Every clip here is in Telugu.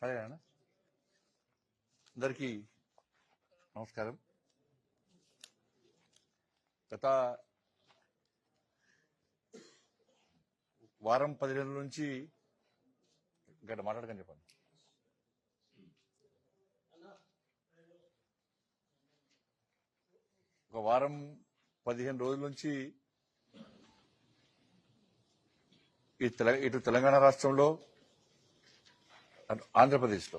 సరేనా అందరికీ నమస్కారం. గత వారం 10 రోజుల నుంచి గంట మాట్లాడకని చెప్పండి. ఒక వారం 15 రోజుల నుంచి ఇటు తెలంగాణ రాష్ట్రంలో ఆంధ్రప్రదేశ్లో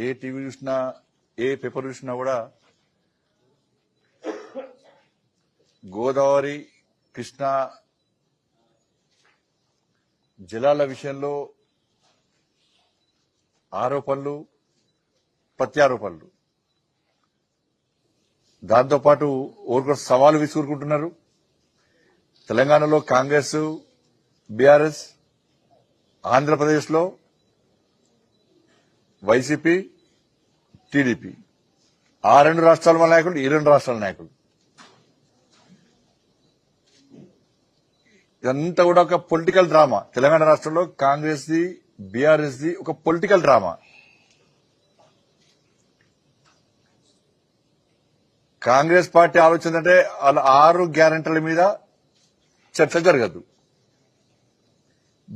ఏ టీవీ చూసినా ఏ పేపర్ చూసినా కూడా గోదావరి కృష్ణా జలాల విషయంలో ఆరోపణలు ప్రత్యారోపణలు, దాంతోపాటు ఓర్కొక సవాలు విసురుకుంటున్నారు. తెలంగాణలో కాంగ్రెస్ బీఆర్ఎస్, ఆంధ్రప్రదేశ్లో వైసీపీ టీడీపీ, ఆ రెండు రాష్ట్రాల నాయకులు ఈ రెండు రాష్ట్రాల నాయకులు, ఇదంతా కూడా ఒక పొలిటికల్ డ్రామా. తెలంగాణ రాష్ట్రంలో కాంగ్రెస్ ది బీఆర్ఎస్ ది ఒక పొలిటికల్ డ్రామా. కాంగ్రెస్ పార్టీ ఆలోచన అంటే వాళ్ళ 6 గ్యారెంటీల మీద చర్చ జరగదు.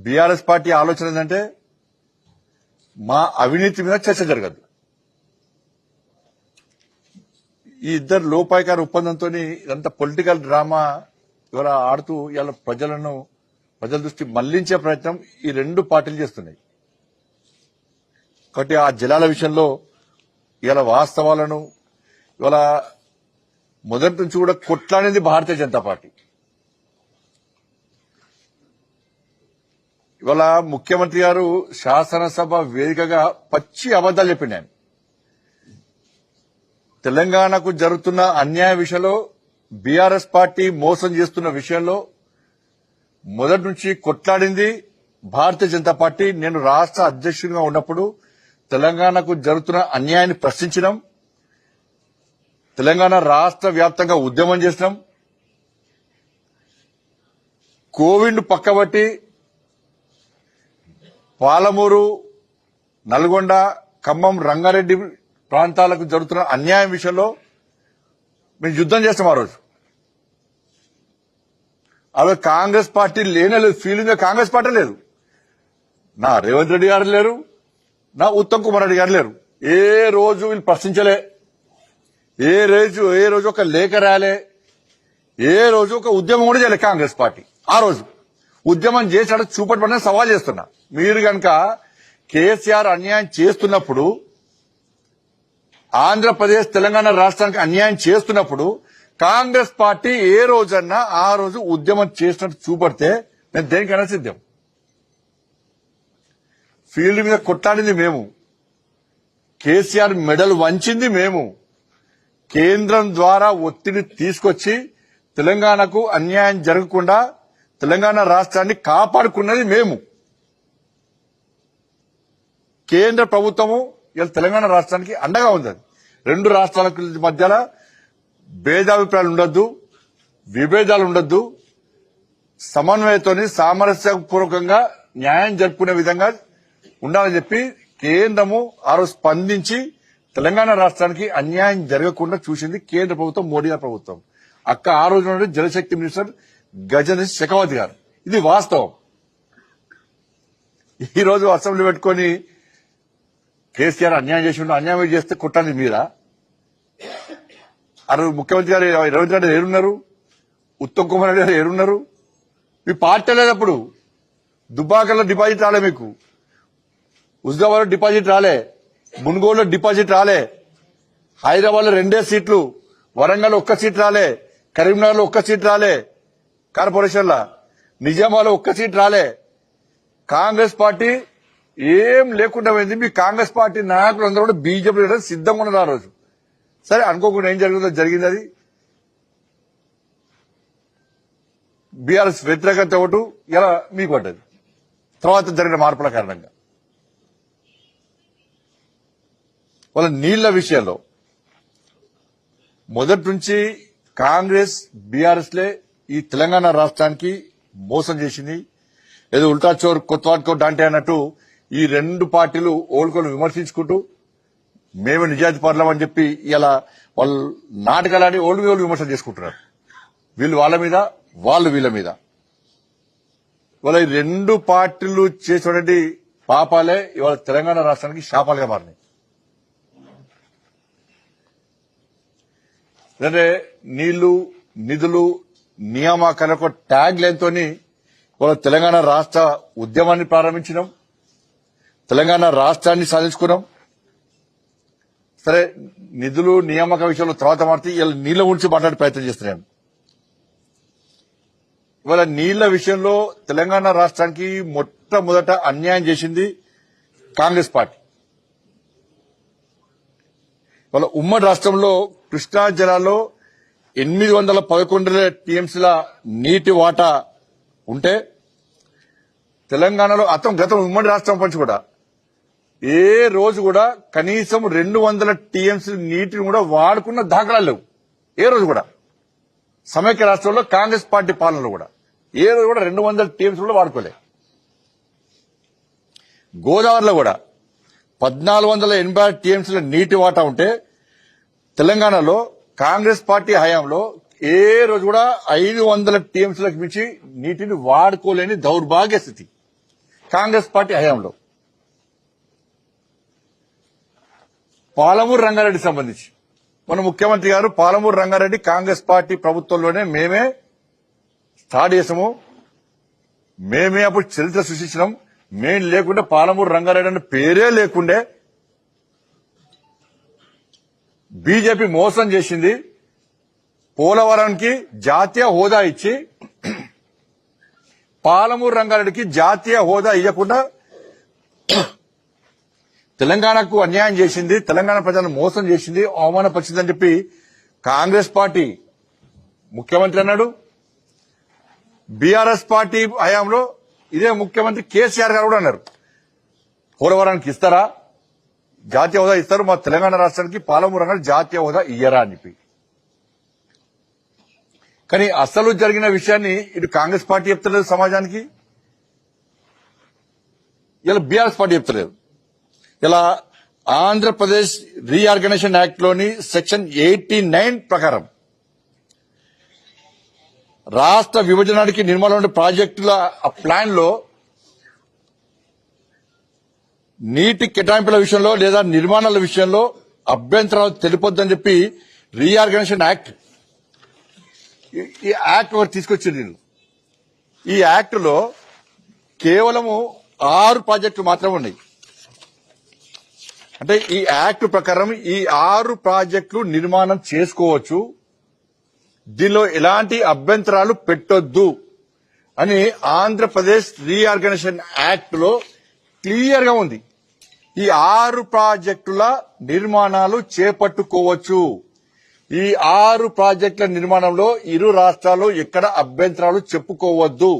బీఆర్ఎస్ పార్టీ ఆలోచన ఏంటంటే మా అవినీతి మీద చర్చ జరగదు. ఈ ఇద్దరు లోపాయికార ఒప్పందంతో ఇదంతా పొలిటికల్ డ్రామా ఇవాళ ఆడుతూ ఇవాళ ప్రజల దృష్టి మళ్లించే ప్రయత్నం ఈ రెండు పార్టీలు చేస్తున్నాయి. కాబట్టి ఆ జలాల విషయంలో ఇవాళ వాస్తవాలను ఇవాళ మొదటి నుంచి కూడా కొట్లాడింది భారతీయ జనతా పార్టీ. ఇవాళ ముఖ్యమంత్రి గారు శాసనసభ వేదికగా పచ్చి అబద్దాలు చెప్పిండు. తెలంగాణకు జరుగుతున్న అన్యాయ విషయంలో బీఆర్ఎస్ పార్టీ మోసం చేస్తున్న విషయంలో మొదటి నుంచి కొట్లాడింది భారతీయ జనతా పార్టీ. నేను రాష్ట్ర అధ్యక్షుడిగా ఉన్నప్పుడు తెలంగాణకు జరుగుతున్న అన్యాయాన్ని ప్రశ్నించడం, తెలంగాణ రాష్ట్ర వ్యాప్తంగా ఉద్యమం చేసినాం. కోవిడ్ పక్కబట్టి పాలమూరు, నల్గొండ, ఖమ్మం, రంగారెడ్డి ప్రాంతాలకు జరుగుతున్న అన్యాయం విషయంలో మేము యుద్దం చేస్తాం. ఆ రోజు కాంగ్రెస్ పార్టీ లేనే ఫీలింగ్ కాంగ్రెస్ పార్టీ లేదు. నా రేవంత్ రెడ్డి గారు లేరు, నా ఉత్తమ్ కుమార్ రెడ్డి గారు లేరు. ఏ రోజు వీళ్ళు ప్రశ్నించలే, ఏ రోజు ఒక లేఖ రాలే, ఏ రోజు ఒక ఉద్యమం కూడా చేయలే కాంగ్రెస్ పార్టీ. ఆ రోజు ఉద్యమం చేసాడు చూపట్టమని సవాల్ చేస్తున్నా. మీరు కనుక కేసీఆర్ అన్యాయం చేస్తున్నప్పుడు, ఆంధ్రప్రదేశ్ తెలంగాణ రాష్ట్రానికి అన్యాయం చేస్తున్నప్పుడు కాంగ్రెస్ పార్టీ ఏ రోజన్నా ఆ రోజు ఉద్యమం చేసినట్టు చూపడితే నేను దేనికైనా సిద్ధం. ఫీల్డ్ మీద కొట్లాడింది మేము, కేసీఆర్ మెడల్ వంచింది మేము, కేంద్రం ద్వారా ఒత్తిడి తీసుకొచ్చి తెలంగాణకు అన్యాయం జరగకుండా తెలంగాణ రాష్ట్రాన్ని కాపాడుకున్నది మేము. కేంద్ర ప్రభుత్వము ఇలా తెలంగాణ రాష్ట్రానికి అండగా ఉంది. రెండు రాష్ట్రాల మధ్యలో భేదాభిప్రాయాలు ఉండొద్దు, విభేదాలు ఉండొద్దు, సమన్వయంతో సామరస్యపూర్వకంగా న్యాయం జరుపుకునే విధంగా ఉండాలని చెప్పి కేంద్రము ఆ రోజు స్పందించి తెలంగాణ రాష్ట్రానికి అన్యాయం జరగకుండా చూసింది కేంద్ర ప్రభుత్వం, మోడీ గారి ప్రభుత్వం. ఆ రోజు జలశక్తి మినిస్టర్ గజేంద్ర షెకావత్ గారు. ఇది వాస్తవం. ఈ రోజు అసెంబ్లీ పెట్టుకుని కేసీఆర్ అన్యాయం చేసి అన్యాయం చేస్తే కొట్టండి మీరా? ఆ రోజు ముఖ్యమంత్రి గారు రేవంత్ రెడ్డి ఏరున్నారు, ఉత్తమ్ కుమార్ రెడ్డి గారు ఏరున్నారు. మీ పార్టీ లేదప్పుడు. దుబ్బాకలో డిపాజిట్ రాలే, మీకు హుజరాబాద్ లో డిపాజిట్ రాలే, మున్గోడులో డిపాజిట్ రాలే, హైదరాబాద్ లో 2 సీట్లు, వరంగల్ 1 సీట్ రాలే, కరీంనగర్ లో 1 సీట్ రాలే, కార్పొరేషన్ లా నిజామాబాద్ లో 1 సీట్ రాలే. కాంగ్రెస్ పార్టీ ఏం లేకుండా పోయింది. మీ కాంగ్రెస్ పార్టీ నాయకులు అందరూ కూడా బీజేపీ సిద్ధంగా ఉన్నారు. ఆ రోజు సరే అనుకోకుండా ఏం జరిగింది, అది బీఆర్ఎస్ వ్యతిరేకత ఓటు ఇలా మీకు పడ్డది. తర్వాత జరిగిన మార్పుల కారణంగా వాళ్ళ నీళ్ల విషయంలో మొదటి నుంచి కాంగ్రెస్ బీఆర్ఎస్లే ఈ తెలంగాణ రాష్ట్రానికి మోసం చేసింది. ఏదో ఉల్టా చోర్ కొత్వాడ్కో డాంటే అన్నట్టు ఈ రెండు పార్టీలు ఓల్కొని విమర్శించుకుంటూ మేమే నిజాయితీ పడలేమని చెప్పి ఇలా వాళ్ళు నాటకాలని ఓళ్ళు విమర్శలు చేసుకుంటున్నారు. వీళ్ళు వాళ్ళ మీద, వాళ్ళు వీళ్ళ మీద. ఇవాళ ఈ రెండు పార్టీలు చేసినటువంటి పాపాలే ఇవాళ తెలంగాణ రాష్ట్రానికి శాపాలుగా మారినాయి. అంటే నీళ్లు, నిధులు, నియామకాలకు ట్యాగ్ లైన్తోని ఇవాళ తెలంగాణ రాష్ట్ర ఉద్యమాన్ని ప్రారంభించినాం, తెలంగాణ రాష్ట్రాన్ని సాధించుకున్నాం. సరే, నిధులు నియామక విషయంలో తర్వాత మారితే ఇవాళ నీళ్ల గురించి మాట్లాడే ప్రయత్నం చేస్తున్నాను. ఇవాళ నీళ్ల విషయంలో తెలంగాణ రాష్ట్రానికి మొట్టమొదట అన్యాయం చేసింది కాంగ్రెస్ పార్టీ. ఇవాళ ఉమ్మడి రాష్ట్రంలో కృష్ణా జిల్లాలో 811 టీఎంసీల నీటి వాటా ఉంటే తెలంగాణలో గతం ఉమ్మడి రాష్ట్రం పంచి కూడా ఏ రోజు కూడా కనీసం 200 టీఎంసీ నీటిని కూడా వాడుకున్న దాఖలాలు లేవు. ఏ రోజు కూడా సమైక్య రాష్ట్రంలో కాంగ్రెస్ పార్టీ పాలనలో కూడా ఏ రోజు కూడా 200 టీఎంసీ కూడా వాడుకోలే. గోదావరిలో కూడా 1486 టీఎంసీల నీటి వాటా ఉంటే తెలంగాణలో కాంగ్రెస్ పార్టీ హయాంలో ఏ రోజు కూడా 500 టీఎంసీలకు మించి నీటిని వాడుకోలేని దౌర్భాగ్య స్థితి కాంగ్రెస్ పార్టీ హయాంలో. పాలమూరు రంగారెడ్డి సంబంధించి మన ముఖ్యమంత్రి గారు పాలమూరు రంగారెడ్డి కాంగ్రెస్ పార్టీ ప్రభుత్వంలోనే మేమే స్టార్ట్ చేసాము, మేమే అప్పుడు చరిత్ర సృష్టించినాం. మేము లేకుంటే పాలమూరు రంగారెడ్డి అనే పేరే లేకుండే. బీజేపీ మోసం చేసింది. పోలవరానికి జాతీయ హోదా ఇచ్చి పాలమూరు రంగారెడ్డికి జాతీయ హోదా ఇవ్వకుండా తెలంగాణకు అన్యాయం చేసింది, తెలంగాణ ప్రజలను మోసం చేసింది, అవమానపరిచిందని చెప్పి కాంగ్రెస్ పార్టీ ముఖ్యమంత్రి అన్నాడు. బీఆర్ఎస్ పార్టీ హయాంలో ఇదే ముఖ్యమంత్రి కేసీఆర్ గారు కూడా అన్నారు, పోలవరానికి ఇస్తారా, జాతీయ హోదా ఇస్తారు, మా తెలంగాణ రాష్ట్రానికి పాలమూరు రంగారెడ్డి జాతీయ హోదా ఇయ్యరా అని చెప్పి. కానీ అసలు జరిగిన విషయాన్ని ఇటు కాంగ్రెస్ పార్టీ చెప్తలేదు సమాజానికి, ఇలా బీఆర్ఎస్ పార్టీ చెప్తలేదు. ఇలా ఆంధ్రప్రదేశ్ రీఆర్గనైజేషన్ యాక్ట్ లోని సెక్షన్ 89 ప్రకారం రాష్ట్ర విభజనానికి నిర్మాణం ప్రాజెక్టుల ప్లాన్ లో నీటి కేటాయింపుల విషయంలో లేదా నిర్మాణాల విషయంలో అభ్యంతరాలు తెలుపొద్దని చెప్పి రీఆర్గనైజేషన్ యాక్ట్ ఈ యాక్ట్ ఒకటి తీసుకొచ్చింది. ఈ యాక్ట్ లో కేవలము 6 ప్రాజెక్టులు మాత్రమే ఉన్నాయి. అంటే ఈ యాక్ట్ ప్రకారం ఈ 6 ప్రాజెక్టులు నిర్మాణం చేసుకోవచ్చు, దీనిలో ఎలాంటి అభ్యంతరాలు పెట్టొద్దు అని ఆంధ్రప్రదేశ్ రీఆర్గనైజేషన్ యాక్ట్ లో క్లియర్ గా ఉంది. ఈ 6 ప్రాజెక్టుల నిర్మాణాలు చేపట్టుకోవచ్చు. ఈ 6 ప్రాజెక్టుల నిర్మాణంలో ఇరు రాష్ట్రాలు ఎక్కడ అభ్యంతరాలు చెప్పుకోవద్దు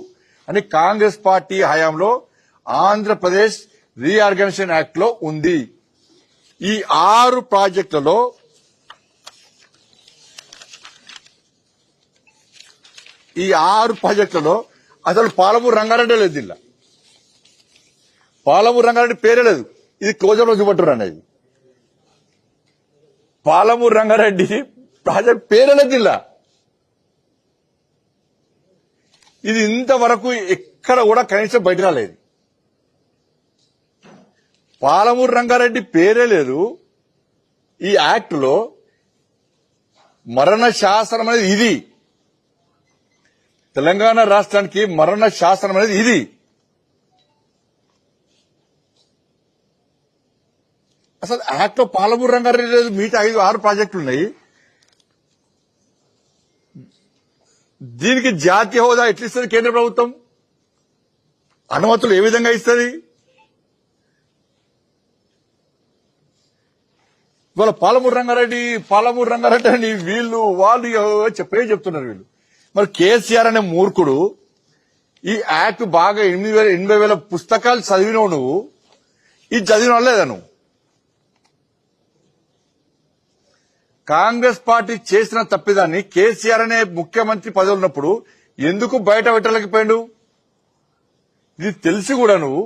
అని కాంగ్రెస్ పార్టీ హయాంలో ఆంధ్రప్రదేశ్ రీఆర్గనైజేషన్ యాక్ట్ లో ఉంది. ఈ 6 ప్రాజెక్టులలో అసలు పాలమూరు రంగారెడ్డి లేదు. జిల్లా పాలమూరు రంగారెడ్డి పేరే లేదు. ఇది క్లోజర్ లో చూపట్టురు అనేది పాలమూరు రంగారెడ్డి ప్రాజెక్ట్ పేరే లేదు జిల్లా. ఇది ఇంతవరకు ఎక్కడ కూడా కనీసం బయట రాలేదు. పాలమూరు రంగారెడ్డి పేరే లేదు. ఈ యాక్ట్ లో మరణ శాసనం అనేది ఇది, తెలంగాణ రాష్ట్రానికి మరణ శాసనం అనేది ఇది. అసలు యాక్ట్ లో పాలమూరు రంగారెడ్డి లేదు, మిగతా 5-6 ప్రాజెక్టులు ఉన్నాయి. దీనికి జాతీయ హోదా ఎట్లా ఇస్తుంది కేంద్ర ప్రభుత్వం? అనుమతులు ఏ విధంగా ఇస్తుంది? ఇవాళ పాలమూరు రంగారెడ్డి అని వీళ్ళు వాళ్ళు చెప్తున్నారు వీళ్ళు. మరి కేసీఆర్ అనే మూర్ఖుడు ఈ యాక్ట్ బాగా 80,000 పుస్తకాలు చదివినవు నువ్వు, ఇది చదివిన లేదా నువ్వు? కాంగ్రెస్ పార్టీ చేసిన తప్పిదాన్ని కేసీఆర్ అనే ముఖ్యమంత్రి పదవి ఉన్నప్పుడు ఎందుకు బయట పెట్టలేకపోయాడు? ఇది తెలిసి కూడా నువ్వు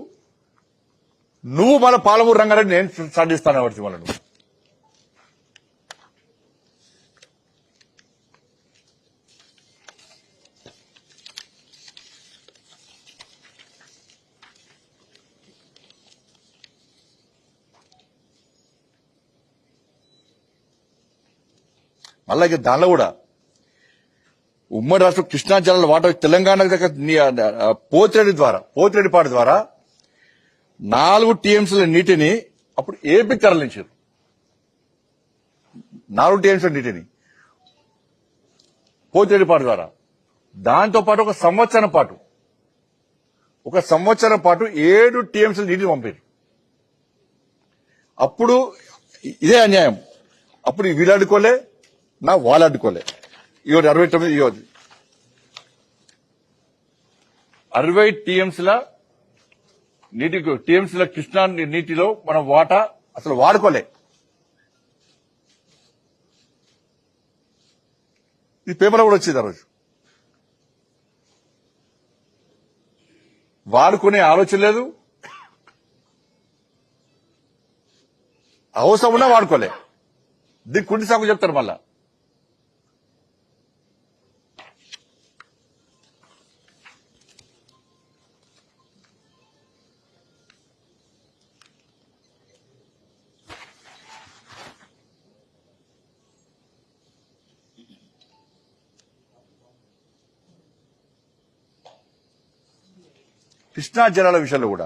నువ్వు మళ్ళీ పాలమూరు రంగారెడ్డి నేను స్టార్ట్ చేస్తాను వచ్చి మళ్ళీ నువ్వు అలాగే దానిలో కూడా ఉమ్మడి రాష్ట్రం కృష్ణా జిల్లాలో వాటర్ తెలంగాణ దగ్గర పోతిరెడ్డిపాడు ద్వారా 4 టీఎంసీల నీటిని అప్పుడు ఏపీకి తరలించారు. 4 టీఎంసీల నీటిని పోతిరెడ్డిపాడు ద్వారా. దాంతో పాటు ఒక సంవత్సరం పాటు 7 టీఎంసీల నీటిని పంపారు. అప్పుడు ఇదే అన్యాయం. అప్పుడు వీళ్ళు అడ్డుకోలే, నా వాళ్ళు అడ్డుకోలే. ఇవ్వదు 69 ఇవ్వదు 60 టీఎంసీల కృష్ణా నీటిలో మనం వాటా అసలు వాడుకోలే. ఇది పేపర్లో కూడా వచ్చింది ఆ రోజు. వాడుకునే ఆలోచన లేదు, అవసరం ఉన్నా వాడుకోలే. దీనికి కుంటి సాకు చెప్తారు మళ్ళా. కృష్ణా జలాల విషయంలో కూడా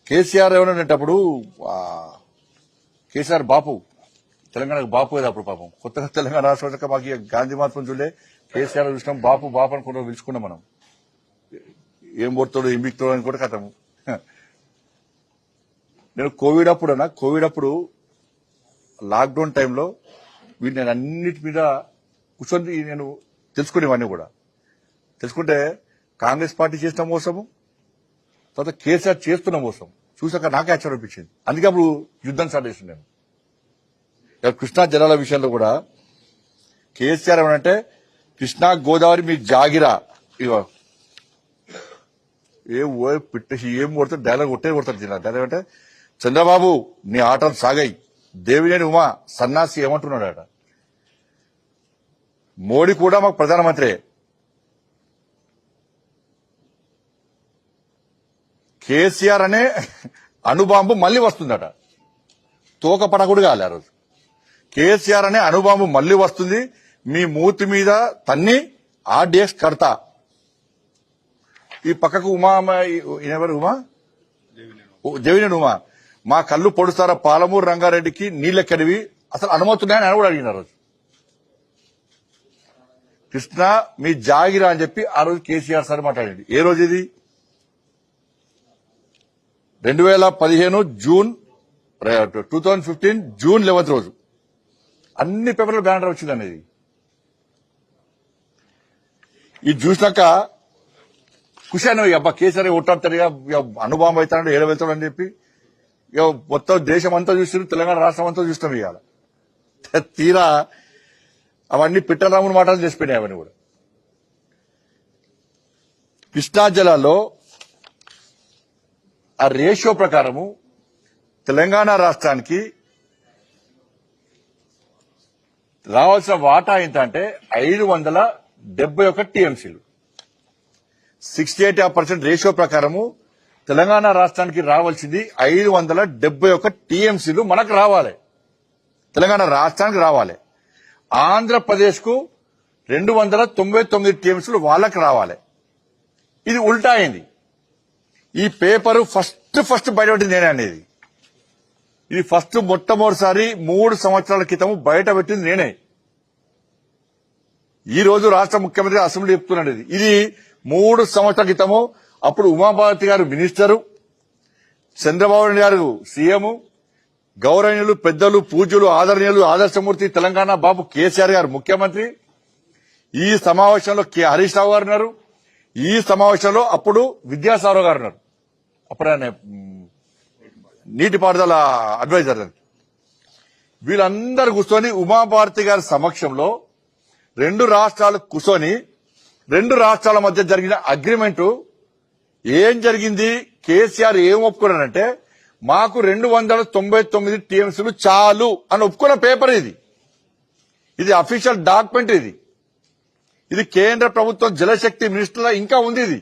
కేసీఆర్ ఏమన్నప్పుడు కేసీఆర్ బాపు తెలంగాణకు బాపు కదా అప్పుడు పాపం కొత్తగా తెలంగాణ రాష్ట్ర మాకు గాంధీ మహాత్మ చూడలే కేసీఆర్ చూసినాం బాపు అనుకుంటూ పిలుచుకున్నాం మనం. ఏం పొడతాడు ఏం బిక్తాడు అని కూడా కథము. నేను కోవిడ్ అప్పుడు లాక్డౌన్ టైంలో వీటిని నేను అన్నిటి మీద కూర్చొని నేను తెలుసుకునేవాడిని కూడా. తెలుసుకుంటే కాంగ్రెస్ పార్టీ చేసిన మోసము, తర్వాత కేసీఆర్ చేస్తున్న మోసం చూసాక నాకే ఆశ్చర్యం అనిపించింది. అందుకే అప్పుడు యుద్ధం స్టార్ట్ చేసింది నేను. కృష్ణా జలాల విషయంలో కూడా కేసీఆర్ ఏమంటే కృష్ణా గోదావరి మీ జాగిరా ఇగో ఏం కొడతారు డైలాగ్ కొడతారు. డైలాగ్ అంటే చంద్రబాబు నీ ఆటలు సాగాయి, దేవినేని ఉమా సన్నాసి ఏమంటున్నాడట. మోడీ కూడా మాకు ప్రధానమంత్రి, కేసీఆర్ అనే అణుబాంబు మళ్లీ వస్తుందట. తోకపడ కూడా కాలే ఆ రోజు. కేసీఆర్ అనే అణుబాంబు మళ్లీ వస్తుంది, మీ మూతి మీద తన్ని ఆర్డీఎక్స్ కడతా. ఈ పక్కకు ఉమా ఎవరు ఉమా దేవినేని ఉమా మా కళ్ళు పొడుస్తారా పాలమూరు రంగారెడ్డికి నీళ్ళెక్కడివి అసలు అనుమతున్నాయని ఆయన కూడా అడిగిన రోజు. కృష్ణ మీ జాగిరా అని చెప్పి ఆ రోజు కేసీఆర్ సార్ మాట్లాడింది. ఏ రోజు ఇది 2015 జూన్ 2015 జూన్ 11 రోజు అన్ని పేపర్లో బ్యానర్ వచ్చింది అనేది. ఇది చూసినాక ఖుషాను అబ్బా కేసీఆర్ ఒట్టాడుతాడు అనుభవం అవుతాడు ఏడ వెళ్తాడు అని చెప్పి ఇక మొత్తం దేశం అంతా చూస్తున్నారు, తెలంగాణ రాష్ట్రం అంతా చూస్తాం. ఇవాళ తీరా అవన్నీ పిట్టరాముని మాటలు చేసిపోయినాయి. అవన్నీ కూడా కృష్ణా జిల్లాలో ఆ రేషియో ప్రకారము తెలంగాణ రాష్ట్రానికి రావాల్సిన వాటా ఎంత అంటే 571 టీఎంసీలు. 68% రేషియో ప్రకారము తెలంగాణ రాష్ట్రానికి రావాల్సింది 571 టీఎంసీలు మనకు రావాలి, తెలంగాణ రాష్ట్రానికి రావాలి. ఆంధ్రప్రదేశ్ కు 299 టీఎంసీలు వాళ్ళకి రావాలి. ఇది ఉల్టా అయింది. ఈ పేపరు ఫస్ట్ బయటపెట్టింది నేనే అనేది. ఇది మొట్టమొదటిసారి 3 సంవత్సరాల క్రితం బయట పెట్టింది నేనే. ఈ రోజు రాష్ట్ర ముఖ్యమంత్రి అసెంబ్లీ చెప్తున్నాడు. ఇది 3 సంవత్సరాల క్రితము అప్పుడు ఉమాభారతి గారు మినిస్టరు, చంద్రబాబు నాయుడు గారు సీఎం, గౌరవనీయులు పెద్దలు పూజ్యులు ఆదరణీయులు ఆదర్శమూర్తి తెలంగాణ బాబు కేసీఆర్ గారు ముఖ్యమంత్రి. ఈ సమావేశంలో హరీష్ రావు గారు ఉన్నారు. ఈ సమావేశంలో అప్పుడు విద్యాసాగర్ గారు ఉన్నారు. అప్పుడు ఆయన నీటిపారుదల అడ్వైజర్. వీళ్ళందరూ కూర్చొని ఉమాభారతి గారి సమక్షంలో 2 రాష్ట్రాలు కూర్చొని 2 రాష్ట్రాల మధ్య జరిగిన అగ్రిమెంటు ఏం జరిగింది, కేసీఆర్ ఏం ఒప్పుకున్నాడంటే మాకు 299 టీఎంసీలు చాలు అని ఒప్పుకున్న పేపర్ ఇది. ఇది అఫీషియల్ డాక్యుమెంట్. ఇది కేంద్ర ప్రభుత్వం జలశక్తి మినిస్టర్లో ఇంకా ఉంది. ఇది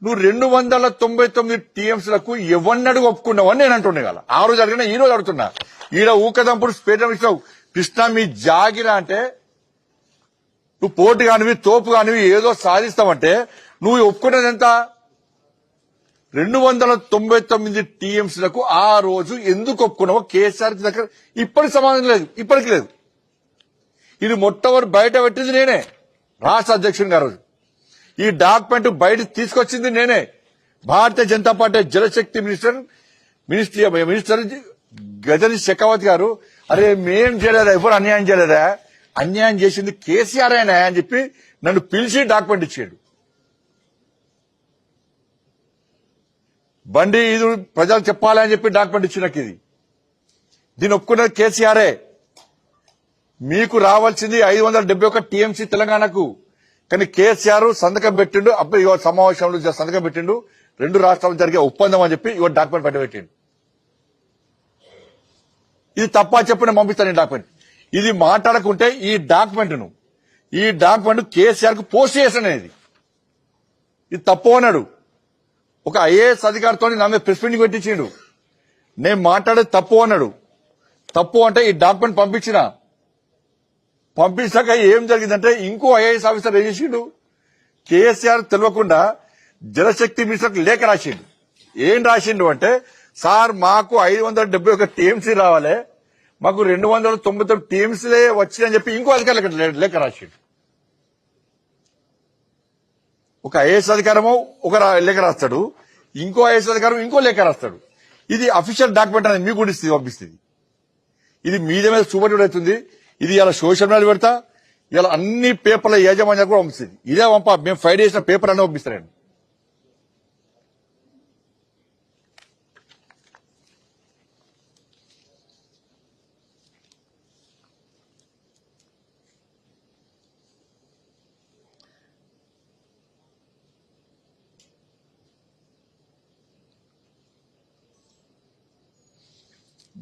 నువ్వు 299 టీఎంసీలకు ఎవరినడుగు ఒప్పుకున్నావు అని నేను అంటున్నా. కదా ఆ రోజు అడిగినా ఈ రోజు అడుగుతున్నా. ఈడ ఊకదంపుడు స్పేటం ఇచ్చినావు. కృష్ణ మీ జాగిరా అంటే నువ్వు పోటు కానివి తోపు కానివి ఏదో సాధిస్తావంటే నువ్వు ఒప్పుకున్నది ఎంత? 299 టీఎంసీలకు ఆ రోజు ఎందుకు ఒప్పుకున్నావో కేసీఆర్ దగ్గర ఇప్పటికి సమాధానం లేదు. ఇప్పటికి లేదు. ఇది మొట్టమొదటి బయట పెట్టింది నేనే, రాష్ట్ర అధ్యక్షుని గారు. ఈ డాక్యుమెంట్ బయట తీసుకొచ్చింది నేనే. భారతీయ జనతా పార్టీ జలశక్తి మినిస్టర్ గజని షెకావత్ గారు అరే మేం చేయలేదా, ఎవరు అన్యాయం చేయలేదా, అన్యాయం చేసింది కేసీఆర్ అయినా అని చెప్పి నన్ను పిలిచి డాక్యుమెంట్ ఇచ్చాడు. బండి ఇది ప్రజలకు చెప్పాలని చెప్పి డాక్యుమెంట్ ఇచ్చినాక దీన్ని ఒప్పుకున్నది కేసీఆరే. మీకు రావాల్సింది 571 టీఎంసీ తెలంగాణకు. కానీ కేసీఆర్ సంతకం పెట్టిండు. అప్పుడు ఇవాళ సమావేశంలో సంతకం పెట్టిండు. 2 రాష్ట్రాలు జరిగే ఒప్పందం అని చెప్పి ఇవాళ డాక్యుమెంట్ పెట్టబెట్టిండు. ఇది తప్ప చెప్పి నేను పంపిస్తాను ఈ డాక్యుమెంట్. ఇది మాట్లాడకుంటే ఈ డాక్యుమెంట్ కేసీఆర్ కు పోస్ట్ చేసాను. ఇది తప్పు అన్నాడు. ఒక ఐఏఎస్ అధికారితో నా మీద ప్రెస్ మీటింగ్ పెట్టించిండు. నేను మాట్లాడేది తప్పు అన్నాడు. తప్పు అంటే ఈ డాక్యుమెంట్ పంపించాక ఏం జరిగిందంటే ఇంకో ఐఏఎస్ ఆఫీసర్ ఏం చేసిండు, కేసీఆర్ తెలియకుండా జలశక్తి మినిస్టర్కి లేఖ రాసిండు. ఏం రాసిండు అంటే సార్ మాకు 571 టీఎంసీ రావాలి, మాకు 299 టీఎంసీలే వచ్చిందని చెప్పి ఇంకో అధికారులకు లేఖ రాసిండు. ఒక ఐఏఎస్ అధికారము ఒక లేఖ రాస్తాడు, ఇంకో ఐఏఎస్ అధికారం ఇంకో లేఖ రాస్తాడు. ఇది అఫీషియల్ డాక్యుమెంట్ అనేది మీకు కూడా పంపిస్తుంది. ఇది మీద చూపటి అవుతుంది. ఇది ఇలా సోషల్ మీడియా పెడతా, ఇలా అన్ని పేపర్ల యాజమాన్యాలు కూడా పంపిస్తుంది. ఇదే మేము ఫైల్ చేసిన పేపర్ అన్నీ పంపిస్తారండి.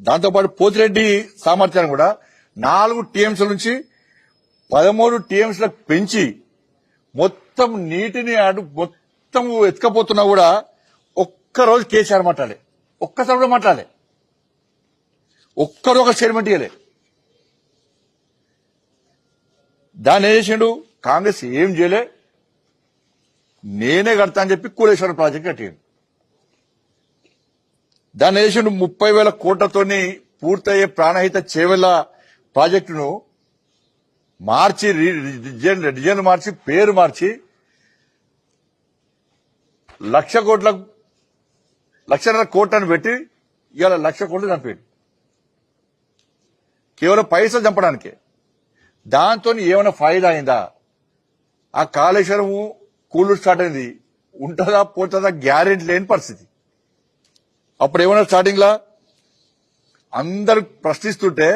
దాంతోపాటు పోతిరెడ్డి సామర్థ్యాన్ని కూడా 4 టీఎంసీల నుంచి 13 టీఎంసీలకు పెంచి మొత్తం నీటిని మొత్తం ఎత్తుకపోతున్నా కూడా ఒక్కరోజు కేసీఆర్ మాట్లాడే, ఒక్కసారి కూడా మాట్లాడలే, ఒక్కరు ఒక స్టేట్మెంట్ ఇవ్వలే. దాన్ని ఏం చేసిండు, కాంగ్రెస్ ఏం చేయలే, నేనే కడతా అని చెప్పి కూలేశ్వరం ప్రాజెక్ట్ కట్టిండు. దాన్ని వేసిండు 30,000 కోట్లతోని పూర్తయ్యే ప్రాణహిత చేవెళ్ల ప్రాజెక్టును మార్చి డిజైన్ మార్చి పేరు మార్చి 1,00,00,000 కోట్లను పెట్టి ఇవాళ 1,00,00,000 కోట్లు చంపాడు. కేవలం పైసలు చంపడానికే. దాంతో ఏమైనా ఫాయిదా అయిందా? ఆ కాళేశ్వరము కూలు స్టార్ట్ అయింది, ఉంటుందా పోతుందా గ్యారెంటీ లేని పరిస్థితి. అప్పుడు ఏమన్నా స్టార్టింగ్ లా అందరు ప్రశ్నిస్తుంటే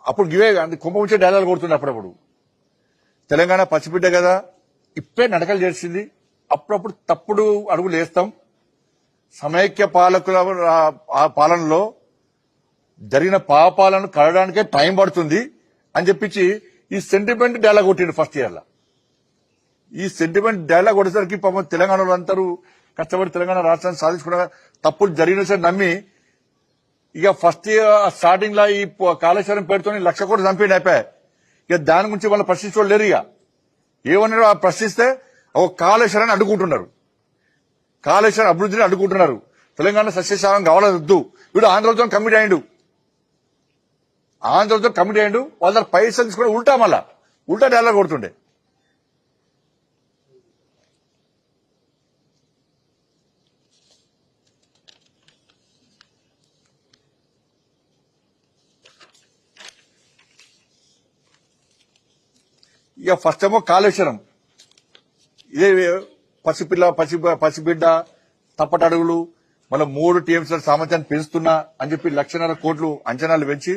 అప్పుడు గివే కుంభముచ్చే డైలాగ్ కొడుతుండే. అప్పుడప్పుడు తెలంగాణ పసిబిడ్డ కదా, ఇప్పుడే నడకలు చేసింది, అప్పుడప్పుడు తప్పుడు అడుగులు వేస్తాం, సమైక్య పాలకుల పాలనలో జరిగిన పాపాలను కడడానికే టైం పడుతుంది అని చెప్పించి ఈ సెంటిమెంట్ డైలాగ్ కొట్టిండు ఫస్ట్ ఇయర్ లా. ఈ సెంటిమెంట్ డైలాగ్ కొట్టేసరికి పాపం తెలంగాణలో అందరూ కష్టపడి తెలంగాణ రాష్ట్రాన్ని సాధించుకున్న తప్పులు జరిగిన సార్ నమ్మి ఇక ఫస్ట్ ఇయర్ స్టార్టింగ్ లా ఈ కాళేశ్వరం పేరుతో 1,00,00,000 కోట్లు చంపేయండి అయిపోయాయి. ఇక దాని గురించి వాళ్ళు ప్రశ్నించడం లేరు. ఇక ఏమన్నారు, ప్రశ్నిస్తే ఒక కాళేశ్వరాన్ని అడ్డుకుంటున్నారు, కాళేశ్వరం అభివృద్ధిని అడ్డుకుంటున్నారు, తెలంగాణ సస్యశాలం కావాలొద్దు. వీడు ఆంధ్రతో కమిటీ అయ్యిండు, వాళ్ళ దగ్గర పైసలు తీసుకుని ఉల్టా డైలాగ్ కొడుతుండే. ఇక ఫస్ట్ ఏమో కాళేశ్వరం ఇదే పసిబిడ్డ తప్పటడుగులు, మళ్ళీ 3 టీఎంసీల సామర్థ్యాన్ని పెంచుతున్నా అని చెప్పి 1,00,00,000 కోట్లు అంచనాలు పెంచి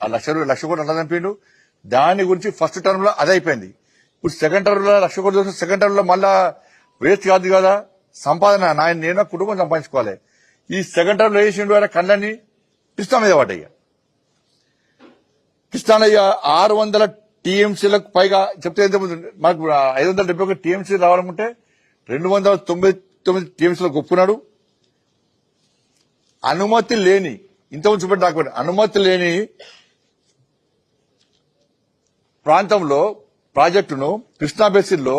ఆ 1,00,00,000 కోట్లు అంటదంపిండు. దాని గురించి ఫస్ట్ టర్మ్ లో అదే అయిపోయింది. ఇప్పుడు సెకండ్ టర్మ్ లో 1,00,000 కోట్లు చూస్తే సెకండ్ టర్మ్ లో మళ్ళా వేస్ట్ కాదు కదా సంపాదన నేను కుటుంబం సంపాదించుకోవాలి. ఈ సెకండ్ టర్మ్ లో వేసిండు ఆయన కళ్ళని కృష్ణా మీద పడ్డాయి. కృష్ణానయ్య 600 టీఎంసీలకు పైగా చెప్తే ఎంత మనకు 571 టీఎంసీ రావాలనుకుంటే 299 టీఎంసీలకు ఒప్పుకున్నాడు. అనుమతి లేని ఇంతకుముందు చూపెట్టి డాక్యుమెంట్ అనుమతి లేని ప్రాంతంలో ప్రాజెక్టును కృష్ణా బేసిన్లో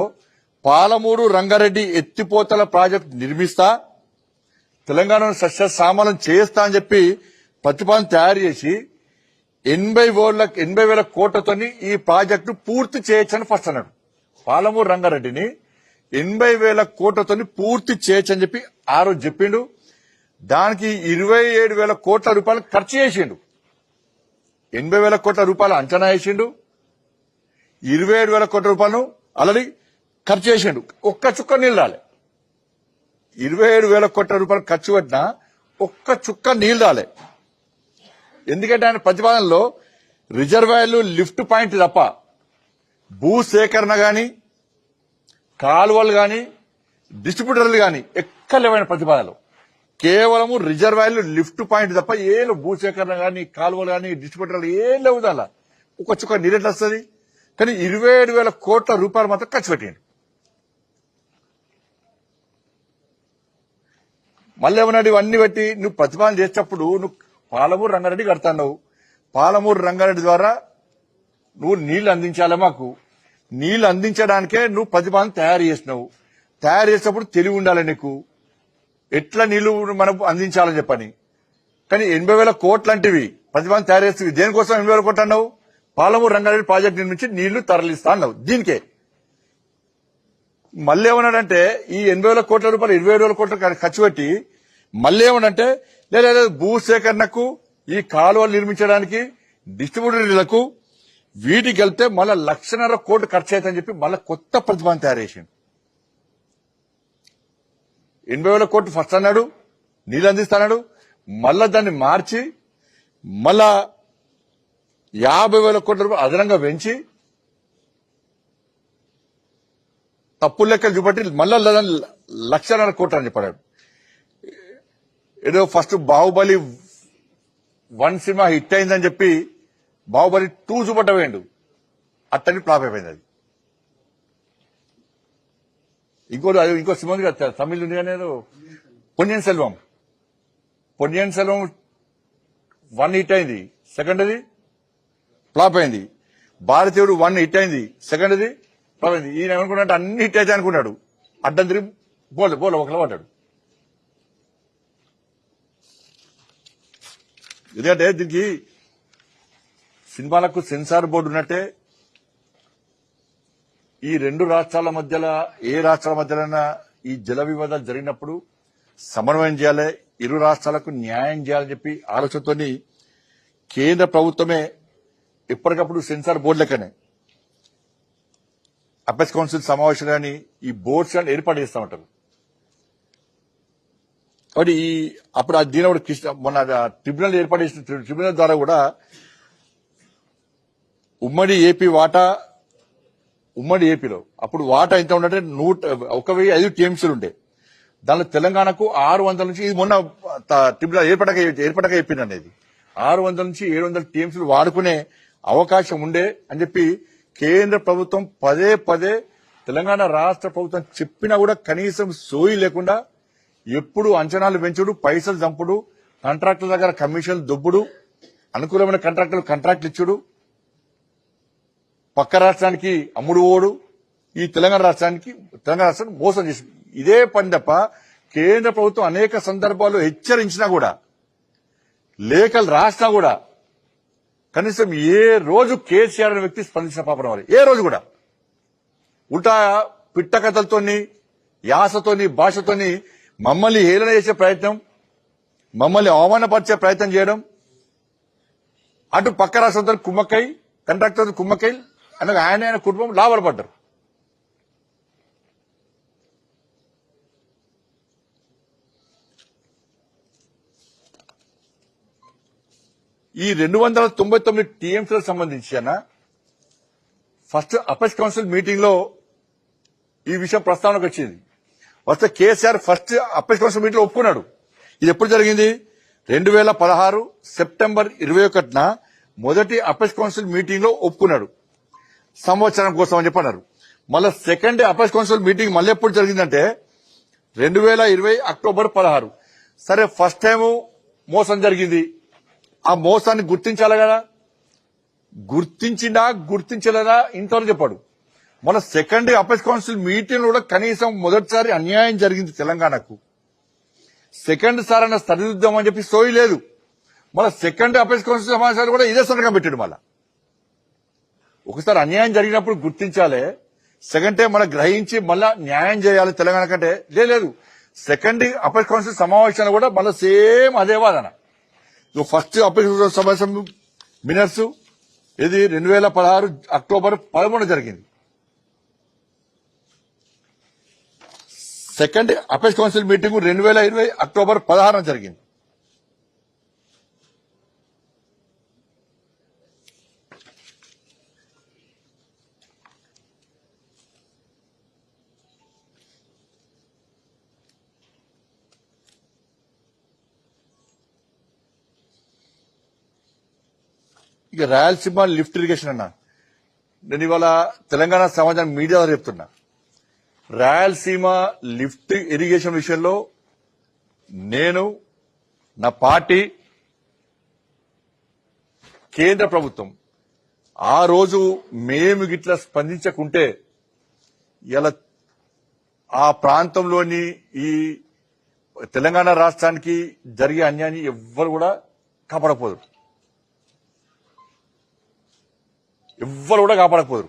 పాలమూరు రంగారెడ్డి ఎత్తిపోతల ప్రాజెక్టు నిర్మిస్తా తెలంగాణను సస్యశ్యామలం చేస్తా అని చెప్పి ప్రతిపాదన తయారు చేసి 80,000 కోట్లతోని ఈ ప్రాజెక్టు పూర్తి చేయొచ్చని ఫస్ట్ అన్నాడు. పాలమూరు రంగారెడ్డిని 80,000 కోట్లతోని పూర్తి చేయొచ్చని చెప్పి ఆ రోజు చెప్పిండు. దానికి 27,000 కోట్ల రూపాయలు ఖర్చు చేసిండు. 80,000 కోట్ల రూపాయలు అంచనా వేసిండు. 27,000 కోట్ల రూపాయలను ఆల్రెడీ ఖర్చు చేసిండు. ఒక్క చుక్క నీళ్ళు రాలే. 27,000 కోట్ల రూపాయలు ఖర్చు పెట్టినా ఒక్క చుక్క నీళ్ళు రాలే. ఎందుకంటే ఆయన ప్రతిపాదనలో రిజర్వాయర్లు లిఫ్ట్ పాయింట్ తప్ప భూసేకరణ గాని కాలువలు గాని డిస్ట్రిబ్యూటర్లు గాని ఎక్కలేవైన ప్రతిపాదనలు కేవలము రిజర్వాయర్లు లిఫ్ట్ పాయింట్ తప్ప ఏం భూసేకరణ గాని కాలువలు గాని డిస్ట్రిబ్యూటర్లు ఏం లేవు. దానిలో ఒక చుక్క నీరు ఎట్లా వస్తుంది? కానీ 27,000 కోట్ల రూపాయలు మాత్రం ఖర్చు పెట్టిండు. మళ్ళీ ఏమన్నాడు? ఇవన్నీ పెట్టి నువ్వు ప్రతిపాదన చేసేటప్పుడు నువ్వు పాలమూరు రంగారెడ్డి కడతావు. పాలమూరు రంగారెడ్డి ద్వారా నువ్వు నీళ్లు అందించాలి. మాకు నీళ్లు అందించడానికే నువ్వు ప్రతిపాదన తయారు చేసినావు. తయారు చేసేటప్పుడు తెలివి ఉండాలి నీకు, ఎట్లా నీళ్లు మనం అందించాలని చెప్పని. కానీ 80,000 కోట్లు అంటివి ప్రతిపాదన తయారు చేస్తుంది. దేనికోసం 80,000 కోట్లు అన్నావు? పాలమూరు రంగారెడ్డి ప్రాజెక్టు నుంచి నీళ్లు తరలిస్తా అన్నావు. దీనికే మళ్ళీ ఏమన్నాడంటే ఈ 80,000 కోట్ల రూపాయలు 27,000 కోట్లు ఖర్చు పెట్టి మళ్ళీ ఏమనంటే లేదా భూసేకరణకు ఈ కాలువలు నిర్మించడానికి డిస్ట్రిబ్యూటర్లకు వీటికి వెళ్తే మళ్ళీ 1,50,000 కోట్లు ఖర్చు అవుతుందని చెప్పి మళ్ళీ కొత్త ప్రతిపాదన తయారు చేసిండు. 80,000 కోట్లు ఫస్ట్ అన్నాడు, నీళ్ళు అందిస్తాడు. మళ్ళా దాన్ని మార్చి మళ్ళా 50,000 కోట్ల రూపాయలు అదనంగా పెంచి తప్పుల లెక్కలు చూపట్టి మళ్ళా 1,00,000 కోట్లు అని చెప్పాడు. ఏదో ఫస్ట్ బాహుబలి 1 సినిమా హిట్ అయిందని చెప్పి బాహుబలి 2 చూపట్టవేయండు. అట్టని ఫ్లాప్ అయిపోయింది. అది ఇంకో సినిమా ఉంది కదా తమిళ్ ఉంది కానీ పొన్నియిన్ సెల్వం 1 హిట్ అయింది, సెకండ్ అది ఫ్లాప్ అయింది. భారతీయుడు 1 హిట్ అయింది, సెకండ్ అది ఫ్లాప్ అయింది. ఈయన ఏమనుకున్నాడు? అన్ని హిట్ అయితే అనుకున్నాడు. అడ్డం తిరిగి బోల ఒకలా పడ్డాడు. ఎందుకంటే దీనికి సినిమాలకు సెన్సార్ బోర్డు ఉన్నట్టే ఈ రెండు రాష్ట్రాల మధ్యలో ఏ రాష్ట్రాల మధ్యలైనా ఈ జల వివాదాలు జరిగినప్పుడు సమన్వయం చేయాలి, ఇరు రాష్ట్రాలకు న్యాయం చేయాలని చెప్పి ఆలోచనతోని కేంద్ర ప్రభుత్వమే ఎప్పటికప్పుడు సెన్సార్ బోర్డు లెక్కనే అపెక్స్ కౌన్సిల్ సమావేశాలు కానీ ఈ బోర్డ్స్ కానీ ఏర్పాటు చేస్తూ ఉంటారు. కాబట్టి అప్పుడు దీని మొన్న ట్రిబ్యునల్ ఏర్పాటు చేసిన ట్రిబ్యునల్ ద్వారా కూడా ఉమ్మడి ఏపీలో అప్పుడు వాటా ఎంత ఉందంటే 1,005 టీఎంసీలు ఉండే. దానిలో తెలంగాణకు 600 నుంచి, ఇది మొన్న ట్రిబ్యునల్ ఏర్పడక చెప్పింది అనేది 600 నుంచి 700 టీఎంసీలు వాడుకునే అవకాశం ఉండే అని చెప్పి కేంద్ర ప్రభుత్వం పదే తెలంగాణ రాష్ట్ర ప్రభుత్వం చెప్పినా కూడా కనీసం సోయి లేకుండా ఎప్పుడు అంచనాలు పెంచుడు, పైసలు చంపుడు, కాంట్రాక్టుల దగ్గర కమిషన్లు దొబ్బుడు, అనుకూలమైన కాంట్రాక్టులు ఇచ్చుడు, పక్క రాష్ట్రానికి అమ్ముడు ఓడు, ఈ తెలంగాణ రాష్ట్రాన్ని మోసం చేసి ఇదే పని తప్ప కేంద్ర ప్రభుత్వం అనేక సందర్భాల్లో హెచ్చరించినా కూడా లేఖలు రాసినా కూడా కనీసం ఏ రోజు కేసీఆర్ అనే వ్యక్తి స్పందించిన పాపం వారి ఏ రోజు కూడా ఉల్టా పిట్ట కథలతోని యాసతోని భాషతోని మమ్మల్ని హేళన చేసే ప్రయత్నం, మమ్మల్ని అవమానపరిచే ప్రయత్నం చేయడం, అటు పక్క రాష్ట్రంతో కుమ్మక్కై కాంట్రాక్టర్ కుమ్మక్కై అనగా ఆయన కుటుంబం లాభాలు పడ్డారు. ఈ 299 టీఎంసీలకు సంబంధించి ఫస్ట్ అపెక్స్ కౌన్సిల్ మీటింగ్ లో ఈ విషయం ప్రస్తావనకు వచ్చింది. వస్తే KCR first apex council meeting లో ఒప్పుకున్నాడు. ఇది ఎప్పుడు జరిగింది? 2016 సెప్టెంబర్ 21న మొదటి అపెక్స్ కౌన్సిల్ మీటింగ్ లో ఒప్పుకున్నాడు, సంవత్సరం కోసం అని చెప్పన్నారు. మళ్ళీ సెకండ్ అపెక్స్ కౌన్సిల్ మీటింగ్ మళ్ళీ ఎప్పుడు జరిగిందంటే 2020 అక్టోబర్ 16. సరే, ఫస్ట్ టైం మోసం జరిగింది, ఆ మోసాన్ని గుర్తించాలి కదా, గుర్తించిందా గుర్తించలేదా ఇంతవరకు చెప్పాడు. మన సెకండ్ అపెక్స్ కౌన్సిల్ మీటింగ్ కూడా కనీసం మొదటిసారి అన్యాయం జరిగింది తెలంగాణకు, సెకండ్ సారి అన్న సరిదిద్దాం అని చెప్పి సోయి లేదు. మన సెకండ్ అపెక్స్ కౌన్సిల్ సమావేశాలు కూడా ఇదే సంతకం పెట్టాడు. మళ్ళా ఒకసారి అన్యాయం జరిగినప్పుడు గుర్తించాలి, సెకండ్ టైం మనం గ్రహించి మళ్ళా న్యాయం చేయాలి తెలంగాణ కంటే లేదు. సెకండ్ అపెక్స్ కౌన్సిల్ సమావేశాలు కూడా మళ్ళీ సేమ్ అదే వాదన. ఫస్ట్ అపెక్స్ కౌన్సిల్ సమావేశం మినిట్స్ ఇది 2016 అక్టోబర్ 13 జరిగింది. Second apex council meeting 2020 October 16 జరిగింది. ఇక రాయలసీమ లిఫ్ట్ ఇరిగేషన్ అన్నా, నేను ఇవాళ తెలంగాణ సమాజం మీడియా ద్వారా చెప్తున్నా, రాయలసీమ లిఫ్ట్ ఇరిగేషన్ విషయంలో నేను, నా పార్టీ, కేంద్ర ప్రభుత్వం ఆ రోజు మేము గిట్లా స్పందించకుంటే ఇలా ఆ ప్రాంతంలోని ఈ తెలంగాణ రాష్ట్రానికి జరిగే అన్యాయాన్ని ఎవ్వరు కూడా కాపాడకపోదు, ఎవ్వరు కూడా కాపాడకపోదు.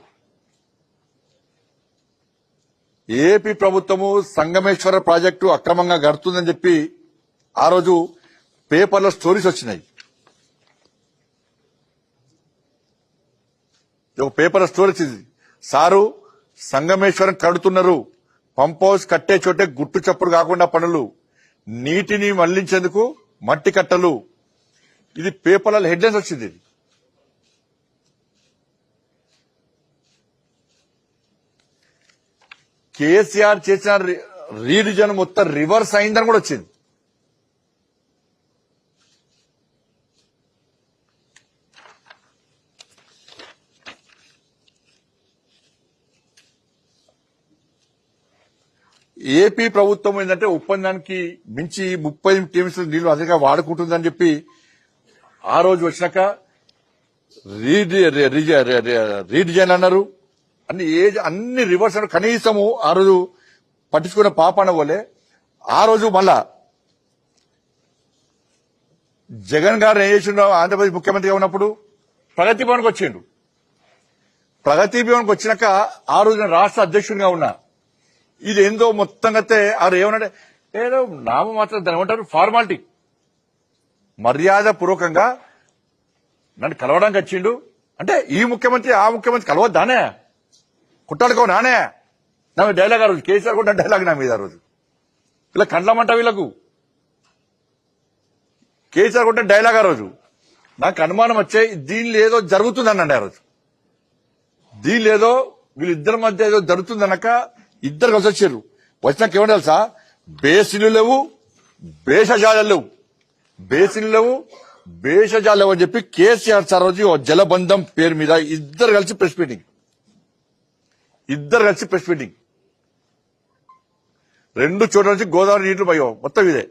ఏపీ ప్రభుత్వము సంగమేశ్వర ప్రాజెక్టు అక్రమంగా గడుతుందని చెప్పి ఆ రోజు పేపర్లో స్టోరీస్ వచ్చినాయి. ఒక పేపర్లో స్టోరీ వచ్చింది, సారు సంగమేశ్వరం కడుతున్నారు, పంప్ హౌస్ కట్టే చోటే గుట్టు చప్పుడు కాకుండా పనులు, నీటిని మళ్లించేందుకు మట్టి కట్టలు. ఇది పేపర్లలో హెడ్లైన్స్ వచ్చింది. కేసీఆర్ చేసిన రీడిజన్ మొత్తం రివర్స్ అయిందని కూడా వచ్చింది. ఏపీ ప్రభుత్వం ఏంటంటే ఒప్పందానికి మించి 30 టీమ్స్ నీళ్లు అధికంగా వాడుకుంటుందని చెప్పి ఆ రోజు వచ్చినాక రీడిజైన్ అన్నారు, అన్ని రివర్స్ అన్నారు. కనీసము ఆ రోజు పట్టించుకున్న పాపాన పోలే. ఆ రోజు మళ్ళా జగన్ గారు ఏం చేసిండో, ఆంధ్రప్రదేశ్ ముఖ్యమంత్రిగా ఉన్నప్పుడు ప్రగతి భవన్కి వచ్చిండు. ప్రగతి భవన్కి వచ్చినాక ఆ రోజు నేను రాష్ట్ర అధ్యక్షుడిగా ఉన్నా. ఇది ఏందో మొత్తంగా ఆరు ఏమన్నాడే, ఏదో నామ మాత్రం దాని ఏమంటారు ఫార్మాలిటీ, మర్యాద పూర్వకంగా నన్ను కలవడానికి వచ్చిండు అంటే ఈ ముఖ్యమంత్రి ఆ ముఖ్యమంత్రి కలవద్దానే, కుట్టాడుకో నానే నా మీద డైలాగ్. ఆ రోజు కేసీఆర్ కూడా డైలాగ్ నా మీద. ఆ రోజు ఇలా కండ్లమంట వీళ్ళకు, కేసీఆర్ కూడా డైలాగ్. ఆ రోజు నాకు అనుమానం వచ్చే దీనిలో ఏదో జరుగుతుందనండి. ఆ రోజు దీనిలో ఏదో వీళ్ళిద్దరి మధ్య ఏదో జరుగుతుందనక ఇద్దరు కలిసి వచ్చారు. వచ్చినాక ఏమో తెలుసా, బేసిన్లు లేవు, భేషజాలు లేవు, బేసిన్లు లేవు, భేషజాలు లేవు అని చెప్పి కేసీఆర్ సార్ రోజు జలబంధం పేరు మీద ఇద్దరు కలిసి ప్రెస్ మీటింగ్, రెండు చోట్ల నుంచి గోదావరి నీళ్లు పోయావు మొత్తం ఇదే.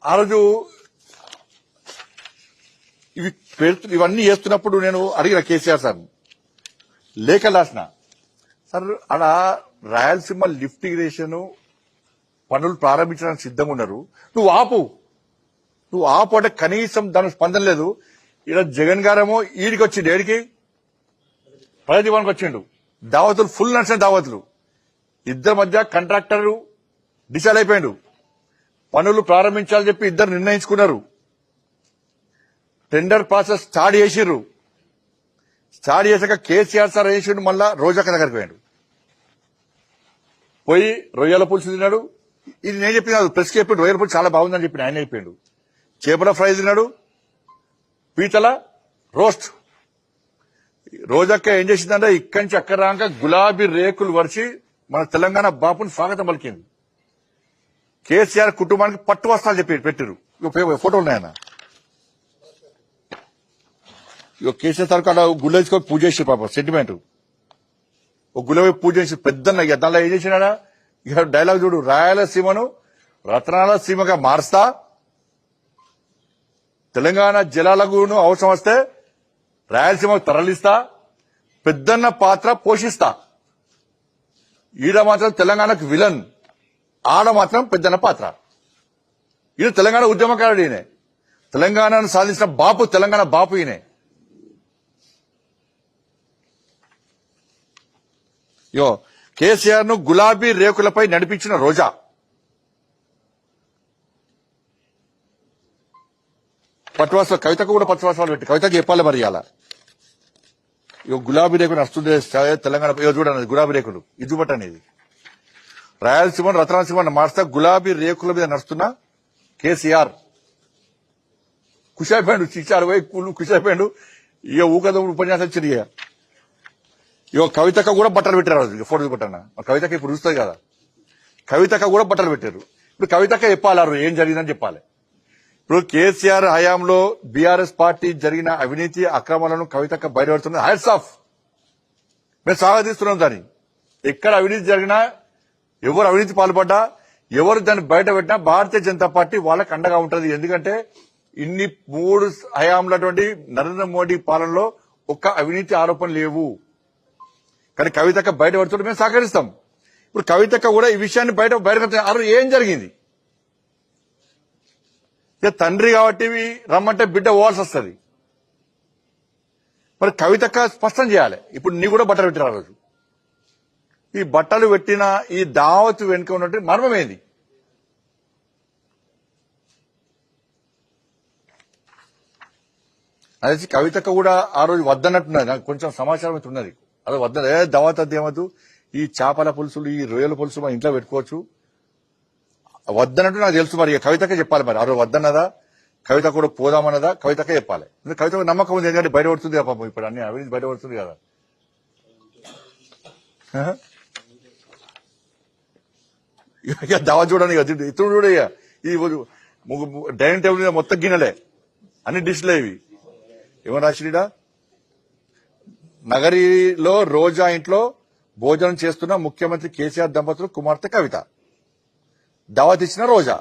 ఆ రోజు ఇవన్నీ చేస్తున్నప్పుడు నేను అడిగిన కేసీఆర్ సార్, లేఖ రాసిన, సార్ అక్కడ రాయలసీమ లిఫ్ట్ ఇరిగేషన్ పనులు ప్రారంభించడానికి సిద్ధంగా ఉన్నారు, నువ్వు ఆపు అంటే కనీసం దాని స్పందన లేదు. ఇలా జగన్ గారేమో ఈడికి వచ్చిండు, ఏడికి ప్రగతి భవన్కి వచ్చిండు, దావతులు ఫుల్ నడిచిన దావతులు. ఇద్దరి మధ్య కాంట్రాక్టర్ డిసైడ్ అయిపోయాడు. పనులు ప్రారంభించాలని చెప్పి ఇద్దరు నిర్ణయించుకున్నారు. టెండర్ ప్రాసెస్ స్టార్ట్ చేసిర్రు. స్టార్ట్ చేశాక కేసీఆర్ సార్ చేసిండు, మళ్ళా రోజాక దగ్గరికి పోయాడు. పోయి రొయ్యల పులుసు తిన్నాడు. ఇది నేను చెప్పిన ప్రెస్ కి చెప్పాడు, రొయ్యల పులుసు చాలా బాగుందని చెప్పి ఆయన అయిపోయాడు. చేపల ఫ్రై తిన్నాడు, పీతల రోస్ట్. రోజక్క ఏం చేసిందంటే ఇక్కడి నుంచి అక్కడ రాక గులాబీ రేకులు వరిచి మన తెలంగాణ బాపుని స్వాగతం పలికింది. కేసీఆర్ కుటుంబానికి పట్టు వస్త్రాలు చెప్పి పెట్టారు. ఫోటోలు ఉన్నాయన్న. ఇక కేసీఆర్ సార్ అలా గుళ్ళేసుకొని పూజ చేసి పాప సెంటిమెంట్ ఒక గులాబీ పూజ చేసి పెద్దన్న. ఇక దానిలో ఏం చేసినాడా, ఇక డైలాగ్ చూడు, రాయలసీమను రత్నాల సీమగా మారుస్తా, తెలంగాణ జలాలకు అవసరం వస్తే రాయలసీమకు తరలిస్తా, పెద్దన్న పాత్ర పోషిస్తా. ఈడ మాత్రం తెలంగాణకు విలన్, ఆడ మాత్రం పెద్దన్న పాత్ర. ఈయన తెలంగాణ ఉద్యమకారుడు, ఈయనే తెలంగాణను సాధించిన బాపు, తెలంగాణ బాపు ఈయనే. యో కేసీఆర్ ను గులాబీ రేకులపై నడిపించిన రోజా. పట్టువాసాలు కవితకు కూడా పట్టువాసాలు పెట్టి కవితకు చెప్పాలి మరి అలా. ఇక గులాబీ రేకులు నడుస్తుండే తెలంగాణ చూడండి, గులాబీ రేకులు ఇది చూపట్టండి. ఇది రాయలసీమను రతనాసీమను మార్స్తా గులాబీ రేకుల మీద నడుస్తున్న కేసీఆర్ ఖుషైపోయాడు. చిచ్చారు పోయి ఖుషైపోయాడు. ఇక ఊకద ఉపన్యాసం వచ్చింది. ఇక కవితక కూడా బట్టలు పెట్టారు. ఫోటో చూపట్టన్న, కవితక ఇప్పుడు చూస్తుంది కదా, కవితక కూడా బట్టలు పెట్టారు. ఇప్పుడు కవితక చెప్పాలి ఏం జరిగిందని చెప్పాలి. ఇప్పుడు కేసీఆర్ హయాంలో బీఆర్ఎస్ పార్టీ జరిగిన అవినీతి అక్రమాలను కవితక బయటపడుతున్నది. హ్యాట్స్ ఆఫ్, మేము స్వాగతిస్తున్నాం దాన్ని. ఎక్కడ అవినీతి జరిగినా, ఎవరు అవినీతి పాల్పడ్డా, ఎవరు దాన్ని బయట పెట్టినా భారతీయ జనతా పార్టీ వాళ్ళకి అండగా ఉంటుంది. ఎందుకంటే ఇన్ని 3 హయాంలటువంటి నరేంద్ర మోడీ పాలనలో ఒక్క అవినీతి ఆరోపణ లేవు. కానీ కవితక్క బయటపడుతుంటే మేము సహకరిస్తాం. ఇప్పుడు కవితక్క కూడా ఈ విషయాన్ని బయటకు ఏం జరిగింది. తండ్రి కాబట్టి రమ్మంటే బిడ్డ పోవాల్సి వస్తుంది. మరి కవితక్క స్పష్టం చేయాలి. ఇప్పుడు నీ కూడా బట్టలు పెట్టిన రోజు ఈ బట్టలు పెట్టిన ఈ దావత్ వెనుక ఉన్నట్టు మర్మమేంది? అదే కవితక్క కూడా ఆ రోజు వద్దన్నట్టున్నది. నాకు కొంచెం సమాచారం అయితే ఉన్నది. అది వద్ద దావత్ అదేమద్దు, ఈ చేపల పులుసులు ఈ రొయ్యల పులుసు మా ఇంట్లో పెట్టుకోవచ్చు వద్దన్నట్టు నాకు తెలుసు. మరి కవితక్క చెప్పాలి. మరి ఆ రోజు వద్దన్నదా, కవిత కూడా పోదామన్నదా, కవితక్క చెప్పాలి. కవిత నమ్మకం ఉంది, ఎందుకంటే బయటపడుతుంది కదా పాపం. ఇప్పుడు అన్ని అవినీతి బయటపడుతుంది కదా. ఇక దావత్ చూడండి, ఇతరుడు చూడ. ఈ డైనింగ్ టేబుల్ మీద మొత్తం గిన్నెలే, అన్ని డిష్లే. ఇవి ఏమో రాసిడా, నగరిలో రోజా ఇంట్లో భోజనం చేస్తున్న ముఖ్యమంత్రి కేసీఆర్ దంపతులు కుమార్తె కవిత. దావత్ ఇచ్చిన రోజా.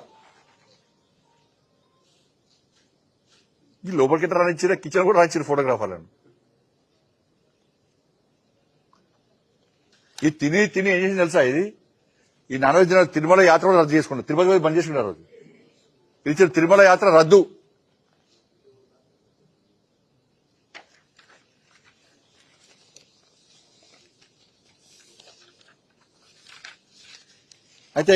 ఈ లోపలికి రానిచ్చిన కిచెన్ కూడా రానిచ్చిన ఫోటోగ్రాఫర్లను. ఈ తిని ఏం చేసింది తెలుసా? ఈ నాన్ వెజ్ తిరుమల యాత్ర కూడా రద్దు చేసుకున్నారు. తిరుపతి బంద్ చేసుకున్నారు. రోజు ఇచ్చిన తిరుమల యాత్ర రద్దు. అయితే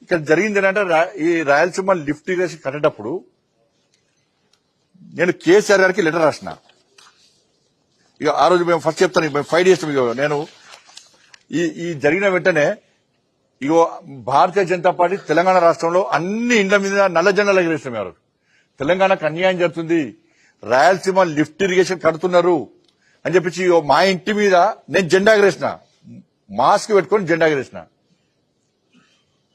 ఇక్కడ జరిగింది ఏంటంటే, ఈ రాయలసీమ లిఫ్ట్ ఇరిగేషన్ కట్టేటప్పుడు నేను కేసీఆర్ గారికి లెటర్ రాసిన. ఇక ఆ రోజు మేము ఫస్ట్ చెప్తాను, మేము ఫైట్ చేస్తాం. ఇక నేను ఈ జరిగిన వెంటనే ఇగో భారతీయ జనతా పార్టీ తెలంగాణ రాష్ట్రంలో అన్ని ఇండ్ల మీద నల్ల జెండాలు ఎగరేస్తాం. ఎవరు తెలంగాణకు అన్యాయం జరుగుతుంది, రాయలసీమ లిఫ్ట్ ఇరిగేషన్ కడుతున్నారు అని చెప్పి మా ఇంటి మీద నేను జెండా ఎగరేసిన, మాస్క్ పెట్టుకుని జెండా ఎగరేసిన.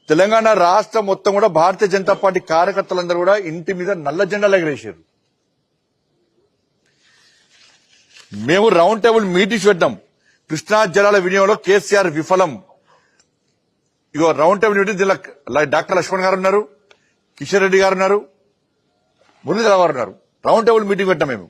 తెలంగాణ రాష్ట్రం మొత్తం కూడా భారతీయ జనతా పార్టీ కార్యకర్తలందరూ కూడా ఇంటి మీద నల్ల జెండాలు ఎగరేశారు. మేము రౌండ్ టేబుల్ మీటింగ్స్ పెట్టాం. కృష్ణా జలాల వినియోగంలో కేసీఆర్ విఫలం. ఇగో రౌండ్ టేబుల్ మీటింగ్ దీనిలో డాక్టర్ లక్ష్మణ్ గారు ఉన్నారు, కిషన్ రెడ్డి గారు ఉన్నారు, మురళీధర్ గారు ఉన్నారు. రౌండ్ టేబుల్ మీటింగ్ పెట్టాం మేము.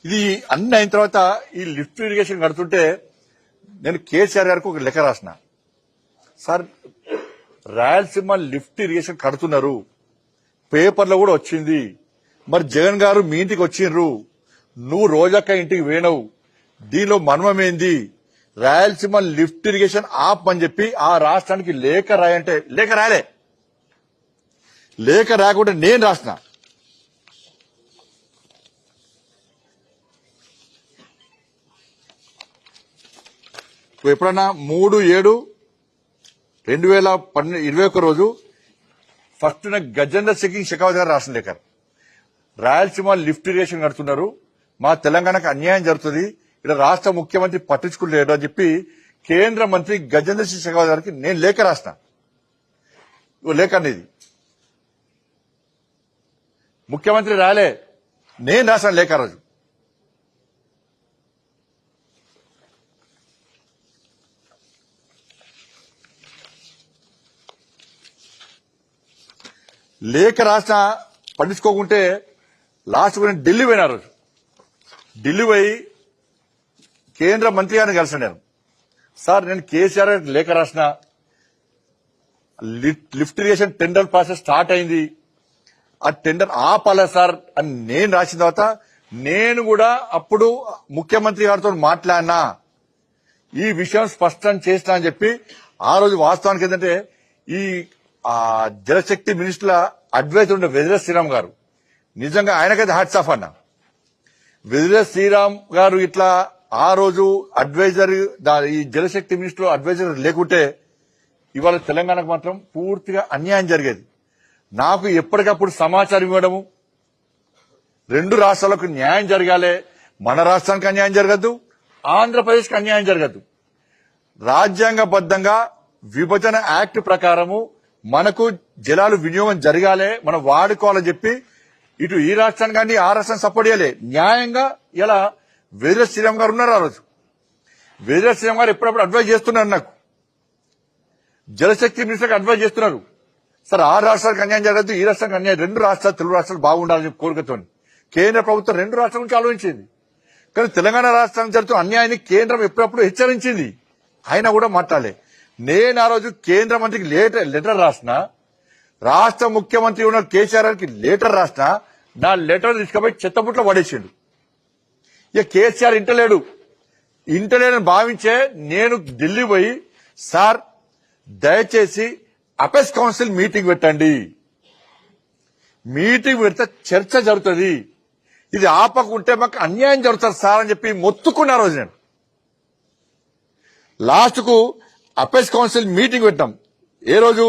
ఇది అన్ని అయిన తర్వాత ఈ లిఫ్ట్ ఇరిగేషన్ కడుతుంటే నేను కేసీఆర్ గారికి ఒక లెక్క రాసిన, సార్ రాయలసీమ లిఫ్ట్ ఇరిగేషన్ కడుతున్నారు, పేపర్లో కూడా వచ్చింది, మరి జగన్ గారు మీ ఇంటికి వచ్చిండ్రు, నువ్వు రోజక్క ఇంటికి వేణవు, దీనిలో మర్మమేంది, రాయలసీమ లిఫ్ట్ ఇరిగేషన్ ఆప్ అని చెప్పి ఆ రాష్ట్రానికి లేఖ రాయంటే లేఖ రాయలే. లేఖ రాకుండా నేను రాసిన. ఎప్పుడన్నా 3/7/2021 రోజు ఫస్ట్ గజేందర్ సింగ్ షెకావత్ గారు రాసిన లేఖ, రాయలసీమ లిఫ్ట్ ఇరిగేషన్ కడుతున్నారు, మా తెలంగాణకు అన్యాయం జరుగుతుంది, ఇక్కడ రాష్ట్ర ముఖ్యమంత్రి పట్టించుకోలేడు అని చెప్పి కేంద్ర మంత్రి గజేందర్ సింగ్ షెకావత్ గారికి నేను లేఖ రాసిన. లేఖ అనేది ముఖ్యమంత్రి రాలే, నేను రాసిన లేఖ రోజు. లేఖ రాసిన పట్టించుకోకుంటే లాస్ట్ నేను ఢిల్లీ పోయిన రోజు. ఢిల్లీ పోయి కేంద్ర మంత్రి గారిని కలిసాను నేను. సార్ నేను కేసీఆర్ లేఖ రాసిన, lift irrigation tender process start అయింది, ఆ టెండర్ ఆపాలా సార్ అని నేను రాసిన తర్వాత నేను కూడా అప్పుడు ముఖ్యమంత్రి గారితో మాట్లాడినా, ఈ విషయం స్పష్టం చేసినా అని చెప్పి ఆ రోజు వాస్తవానికి ఏంటంటే ఈ జలశక్తి మినిస్టర్ల అడ్వైజర్ ఉండే వెదిరే శ్రీరామ్ గారు, నిజంగా ఆయనకైతే హ్యాట్స్ ఆఫ్ అన్న. వెదిరే శ్రీరామ్ గారు ఇట్లా ఆ రోజు అడ్వైజర్ ఈ జలశక్తి మినిస్టర్ అడ్వైజర్ లేకుంటే ఇవాళ తెలంగాణకు మాత్రం పూర్తిగా అన్యాయం జరిగేది. నాకు ఎప్పటికప్పుడు సమాచారం ఇవ్వడము, రెండు రాష్ట్రాలకు న్యాయం జరగాలి, మన రాష్ట్రానికి అన్యాయం జరగద్దు, ఆంధ్రప్రదేశ్కి అన్యాయం జరగద్దు. రాజ్యాంగబద్దంగా విభజన యాక్ట్ ప్రకారము మనకు జలాలు వినియోగం జరగాలి, మనం వాడుకోవాలని చెప్పి ఇటు ఈ రాష్ట్రానికి కానీ ఆ రాష్ట్రాన్ని సపోర్ట్ చేయాలి. న్యాయంగా ఇలా వెదిరే శ్రీరామ్ గారు ఉన్నారు. ఆ రోజు వెదిరే శ్రీరామ్ గారు ఎప్పుడప్పుడు అడ్వైజ్ చేస్తున్నారు, నాకు జలశక్తి మినిస్టర్కి అడ్వైజ్ చేస్తున్నారు, సార్ ఆ రాష్ట్రాలకు అన్యాయం జరగద్దు, ఈ రాష్ట్రానికి అన్యాయం, రెండు రాష్ట్రాలు తెలుగు రాష్ట్రాలు బాగుండాలని చెప్పి కోరికతో కేంద్ర ప్రభుత్వం రెండు రాష్ట్రాల గురించి ఆలోచించింది. కానీ తెలంగాణ రాష్ట్రానికి జరుగుతున్న అన్యాయాన్ని కేంద్రం ఎప్పుడప్పుడు హెచ్చరించింది, అయినా కూడా మాట్లాడలే. నేను ఆ రోజు కేంద్ర మంత్రికి లెటర్ రాసిన, రాష్ట్ర ముఖ్యమంత్రి ఉన్న కేసీఆర్ కి లెటర్ రాసిన, నా లెటర్ తీసుకుపోయి చెత్తబుట్లో పడేసిండు. ఇక కేసీఆర్ ఇంటలేడని భావించే నేను ఢిల్లీ పోయి, సార్ దయచేసి అపెక్స్ కౌన్సిల్ మీటింగ్ పెట్టండి, మీటింగ్ పెడితే చర్చ జరుగుతుంది, ఇది ఆపకుంటే మాకు అన్యాయం జరుగుతుంది సార్ అని చెప్పి మొత్తుకున్న రోజు నేను. లాస్ట్ కు అపెక్స్ కౌన్సిల్ మీటింగ్ పెట్టాం. ఏ రోజు?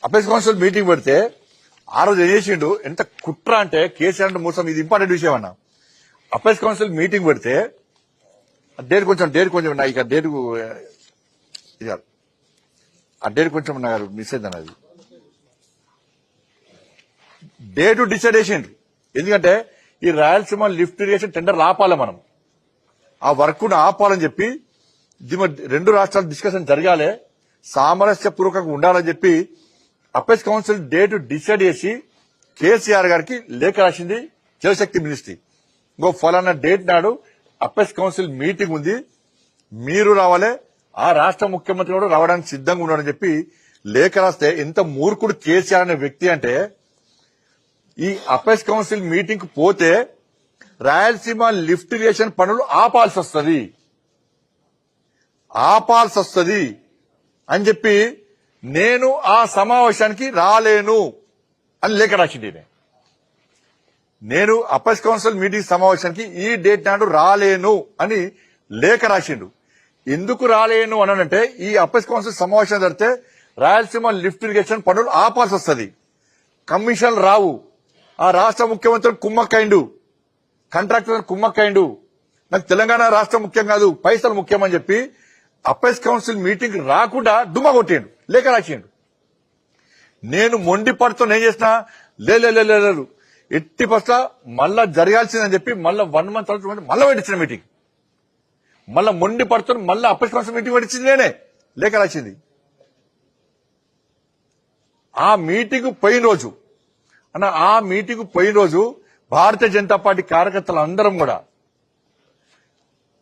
అపెక్స్ కౌన్సిల్ మీటింగ్ పెడితే ఆ రోజు ఏం చేసిండు, ఎంత కుట్ర అంటే కేసీఆర్ అంటే మోసం. ఇది ఇంపార్టెంట్ విషయం అన్న. అపెక్స్ కౌన్సిల్ మీటింగ్ పెడితే డేట్ కొంచెం నా ఇక డేట్ ఆ డేట్ కొంచెం నాకు మిస్ అయింది అన్నది. డేట్ డిసైడ్ చేసిండు, ఎందుకంటే ఈ రాయలసీమ లిఫ్ట్ ఇరిగేషన్ టెండర్ ఆపాలి, మనం ఆ వర్క్ ను ఆపాలని చెప్పి రెండు రాష్ట్రాల డిస్కషన్ జరగాలి, సామరస్యపూర్వకంగా ఉండాలని చెప్పి అపెక్స్ కౌన్సిల్ డేట్ డిసైడ్ చేసి కేసీఆర్ గారికి లేఖ రాసింది జలశక్తి మినిస్ట్రీ. ఇంకో ఫలానా డేట్ నాడు అపెక్స్ కౌన్సిల్ మీటింగ్ ఉంది, మీరు రావాలి, ఆ రాష్ట్ర ముఖ్యమంత్రి కూడా రావడానికి సిద్ధంగా ఉన్నాడని చెప్పి లేఖ రాస్తే ఎంత మూర్ఖుడు కేసీఆర్ అనే వ్యక్తి అంటే, ఈ అపెక్స్ కౌన్సిల్ మీటింగ్ కు పోతే రాయలసీమ లిఫ్ట్ ఇరిగేషన్ పనులు ఆపాల్సి వస్తుంది అని చెప్పి నేను ఆ సమావేశానికి రాలేను అని లేఖ రాసింది. నేను అపెక్స్ కౌన్సిల్ మీటింగ్ సమావేశానికి ఈ డేట్ నాడు రాలేను అని లేఖ రాసిండు. ఎందుకు రాలేను అనంటే, ఈ అపెక్స్ కౌన్సిల్ సమావేశం జరిగితే రాయలసీమ లిఫ్ట్ ఇరిగేషన్ పనులు ఆపాల్సి వస్తుంది, కమిషన్ రావు, ఆ రాష్ట్ర ముఖ్యమంత్రి కుమ్మక్కైండు, కాంట్రాక్టర్ కుమ్మక్కైండు, నాకు తెలంగాణ రాష్ట్రం ముఖ్యం కాదు, పైసలు ముఖ్యం అని చెప్పి అప్పైస్ కౌన్సిల్ మీటింగ్ రాకుండా డుమ్మా కొట్టిండు, లేఖ రాసిండు. నేను మొండి పడుతో ఏం చేసిన లేదు ఎట్టి పట్ల మళ్ళా జరగాల్సిందని చెప్పి మళ్ళీ 1 month తర్వాత మళ్ళీ పెట్టించిన మీటింగ్, మళ్ళీ మొండి పడుతో మళ్ళీ అప్పైస్ కౌన్సిల్ మీటింగ్ పెట్టించింది నేనే, లేఖ రాసింది. ఆ మీటింగ్ పోయిన రోజు భారతీయ జనతా పార్టీ కార్యకర్తలు అందరం కూడా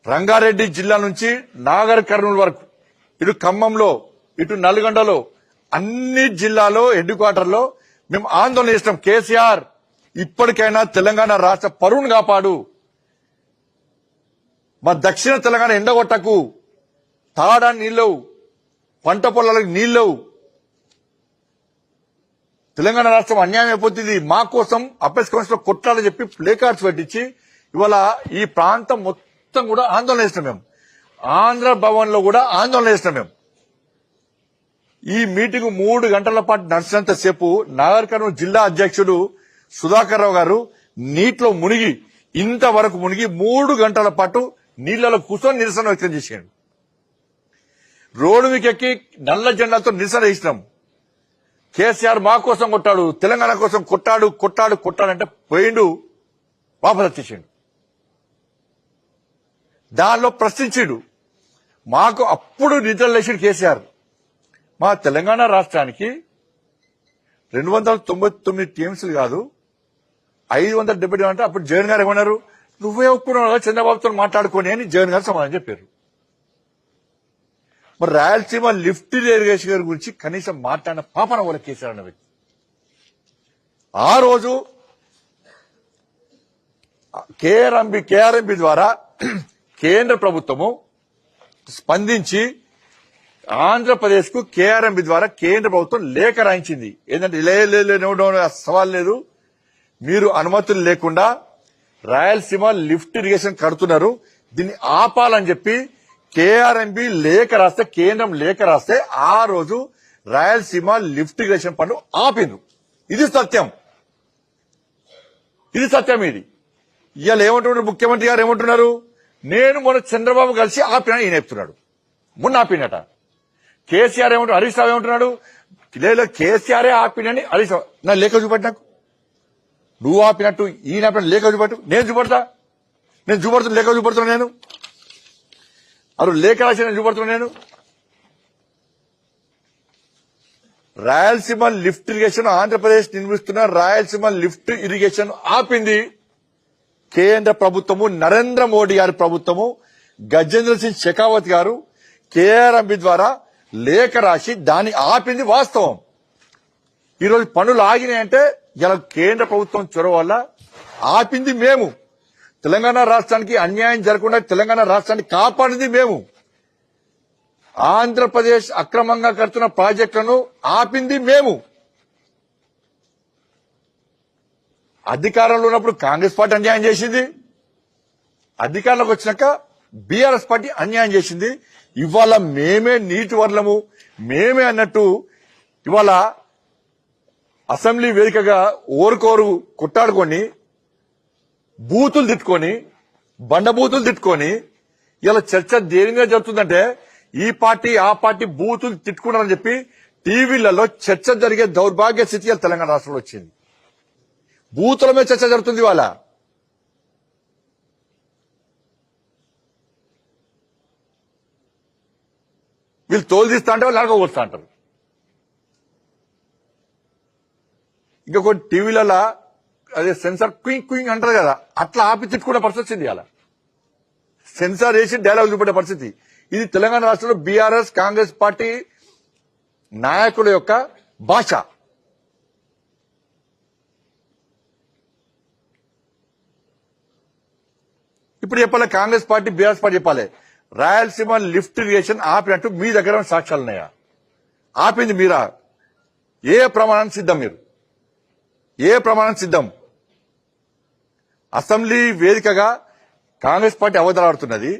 రంగారెడ్డి జిల్లా నుంచి నాగర్ కర్నూలు వరకు, ఇటు ఖమ్మంలో, ఇటు నల్గొండలో, అన్ని జిల్లాలో హెడ్ క్వార్టర్లో మేము ఆందోళన చేస్తాం. కేసీఆర్ ఇప్పటికైనా తెలంగాణ రాష్ట్ర పరువును కాపాడు, మా దక్షిణ తెలంగాణ ఎండగొట్టకు, తాగడానికి నీళ్ళవు, పంట పొలాలకు నీళ్ళవు, తెలంగాణ రాష్ట్రం అన్యాయం అయిపోతుంది, మా కోసం అప్పైస్ కౌన్సిల్ కొట్లాలని చెప్పి ప్లే కార్డ్స్ పెట్టించి ఇవాళ ఈ ప్రాంతం మొత్తం కూడా ఆందోళన చేస్తున్నాం. మేము ఆంధ్ర భవన్ లో కూడా ఆందోళన చేస్తున్నాం. మేము ఈ మీటింగ్ 3 గంటల పాటు నడిచినంతసేపు నాగర్ కర్నూలు జిల్లా అధ్యక్షుడు సుధాకర్ రావు గారు నీటిలో మునిగి 3 గంటల పాటు నీళ్లలో కూర్చొని నిరసన వ్యక్తం చేశాడు. రోడ్డు మీకెక్కి నల్ల జెండాలతో నిరసన చేసినాం. కేసీఆర్ మా కోసం కొట్టాడు, తెలంగాణ కోసం కొట్టాడంటే పోయిండు, వాపసు వచ్చేసిండు. దానిలో ప్రశ్నించాడు. మాకు అప్పుడు నిద్ర లేచాడు కేసీఆర్. మా తెలంగాణ రాష్ట్రానికి 299 టీఎంసీలు కాదు 570 అంటే అప్పుడు జగన్ గారు ఏమన్నారు, నువ్వే ఒప్పుకున్నావు చంద్రబాబుతో మాట్లాడుకోని అని జగన్ గారు సమాధానం చెప్పారు. మరి రాయలసీమ లిఫ్ట్ ఇరిగేషన్ గారి గురించి కనీసం మాట్లాడిన పాపన వాళ్ళ కేసీఆర్ అన్న వ్యక్తి. ఆ రోజు కేఆర్ఎంబి ద్వారా కేంద్ర ప్రభుత్వము స్పందించి ఆంధ్రప్రదేశ్ కు కేఆర్ఎంబి ద్వారా కేంద్ర ప్రభుత్వం లేఖ రాయించింది. ఏంటంటే సవాల్ లేదు, మీరు అనుమతులు లేకుండా రాయలసీమ లిఫ్ట్ ఇరిగేషన్ కడుతున్నారు, దీన్ని ఆపాలని చెప్పి కేఆర్ఎంబి లేఖ రాస్తే, కేంద్రం లేఖ రాస్తే ఆ రోజు రాయలసీమ లిఫ్ట్ ఇరిగేషన్ పనులు ఆపిండ్రు. ఇది సత్యం. ఇది ఇవాళ ఏమంటున్నారు ముఖ్యమంత్రి గారు ఏమంటున్నారు, నేను మొన్న చంద్రబాబు కలిసి ఆపినా ఈయన చెప్తున్నాడు, మొన్న ఆపినట. కేసీఆర్ ఏమంటారు, హరీష్ రావు ఏమంటున్నాడు, లేదు కేసీఆరే ఆపినని హరీష్ రావు. నా లేఖ చూపట్టు, నాకు నువ్వు ఆపినట్టు ఈయన ఆపినట్టు లేఖ చూపట్టు. నేను చూపడుతున్నా, లేఖ చూపడుతున్నా, నేను లేఖ రాసి నేను చూపడుతున్నా. నేను రాయలసీమ లిఫ్ట్ ఇరిగేషన్ ఆంధ్రప్రదేశ్ నిర్మిస్తున్న రాయలసీమ లిఫ్ట్ ఇరిగేషన్ ఆపింది కేంద్ర ప్రభుత్వము, నరేంద్ర మోడీ గారి ప్రభుత్వము. గజేంద్ర సింగ్ షెకావత్ గారు కేఆర్ఎంబి ద్వారా లేఖ రాసి దాన్ని ఆపింది వాస్తవం. ఈరోజు పనులు ఆగినాయంటే ఇలా కేంద్ర ప్రభుత్వం చొరవ వల్ల ఆపింది మేము. తెలంగాణ రాష్ట్రానికి అన్యాయం జరగకుండా తెలంగాణ రాష్ట్రాన్ని కాపాడింది మేము. ఆంధ్రప్రదేశ్ అక్రమంగా కడుతున్న ప్రాజెక్టులను ఆపింది మేము. అధికారంలో ఉన్నప్పుడు కాంగ్రెస్ పార్టీ అన్యాయం చేసింది, అధికారంలోకి వచ్చినాక బీఆర్ఎస్ పార్టీ అన్యాయం చేసింది. ఇవాళ మేమే నీటి వర్లము, మేమే అన్నట్టు ఇవాళ అసెంబ్లీ వేదికగా ఓరుకోరు కొట్టాడుకొని బూతులు తిట్టుకొని, బండబూతులు తిట్టుకొని ఇలా చర్చ దేని మీద జరుగుతుందంటే ఈ పార్టీ ఆ పార్టీ బూతులు తిట్టుకున్నారని చెప్పి టీవీలలో చర్చ జరిగే దౌర్భాగ్య స్థితి తెలంగాణ రాష్ట్రంలో వచ్చింది. బూతుల మీద చర్చ జరుగుతుంది. ఇవాళ వీళ్ళు తోలు తీస్తా అంటే వాళ్ళు నడకపోస్తా అంటారు. ఇంకా కొన్ని టీవీలలో అదే సెన్సార్ క్వింగ్ క్వింగ్ అంటారు కదా, అట్లా ఆపి తిట్టుకునే పరిస్థితి వచ్చింది. అలా సెన్సార్ వేసి డైలాగ్ చూపెట్టే పరిస్థితి. ఇది తెలంగాణ రాష్ట్రంలో బీఆర్ఎస్ కాంగ్రెస్ పార్టీ నాయకుల యొక్క భాష. ఇప్పుడు చెప్పాలి కాంగ్రెస్ పార్టీ బీఆర్ఎస్ పార్టీ చెప్పాలి, రాయలసీమ లిఫ్ట్ ఇరిగేషన్ ఆపినట్టు మీ దగ్గర సాక్ష్యాలున్నాయా? ఆపింది మీరా? ఏ ప్రమాణానికి సిద్ధం? మీరు ఏ ప్రమాణానికి సిద్ధం? అసెంబ్లీ వేదికగా కాంగ్రెస్ పార్టీ అవతలాడుతున్నది.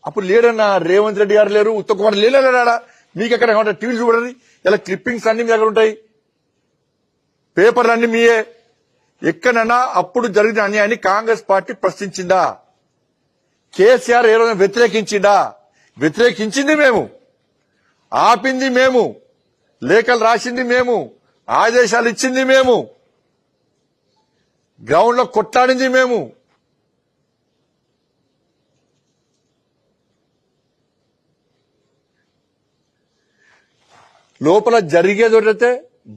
అప్పుడు లేడన్నా రేవంత్ రెడ్డి గారు లేరు, ఉత్తమ్ కుమార్ లేడా? మీకు ఎక్కడ ఏమంటారు? టీవీలు చూడండి, ఇలా క్లిప్పింగ్స్ అన్ని మీ దగ్గర ఉంటాయి, పేపర్లు అన్ని మీయే. ఎక్కడన్నా అప్పుడు జరిగిన అన్యాయాన్ని కాంగ్రెస్ పార్టీ ప్రశ్నించిందా? కేసీఆర్ ఏ రోజున వ్యతిరేకించిందా? వ్యతిరేకించింది మేము, ఆపింది మేము, లేఖలు రాసింది మేము, ఆదేశాలు ఇచ్చింది మేము, గ్రౌండ్ లో కొట్లాడింది మేము. లోపల జరిగేది ఒకటైతే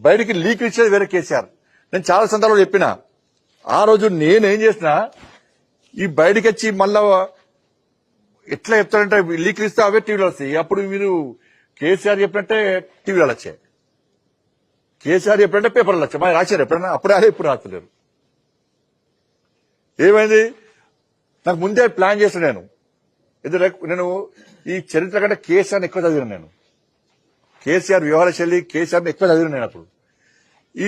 బయటికి లీక్ ఇచ్చేది వేరే కేసీఆర్. నేను చాలా సందర్భాలు చెప్పిన, ఆ రోజు నేనేం చేసినా ఈ బయటికి వచ్చి మళ్ళా ఎట్లా చెప్తారంటే లీక్లు ఇస్తే అవే టీవీలో వస్తాయి. అప్పుడు మీరు కేసీఆర్ చెప్పినట్టే టీవీలో వచ్చాయి, కేసీఆర్ చెప్పినట్టే పేపర్లు వచ్చాయి. మరి రాశారు ఎప్పుడన్నా? అప్పుడు అదే, ఇప్పుడు రాస్తలేరు. ఏమైంది? నాకు ముందే ప్లాన్ చేసిన నేను ఈ చరిత్ర కంటే కేసీఆర్ని ఎక్కువ చదివిన, నేను కేసీఆర్ వ్యవహార శైలి, కేసీఆర్ని ఎక్కువ చదివిన. నేను అప్పుడు ఈ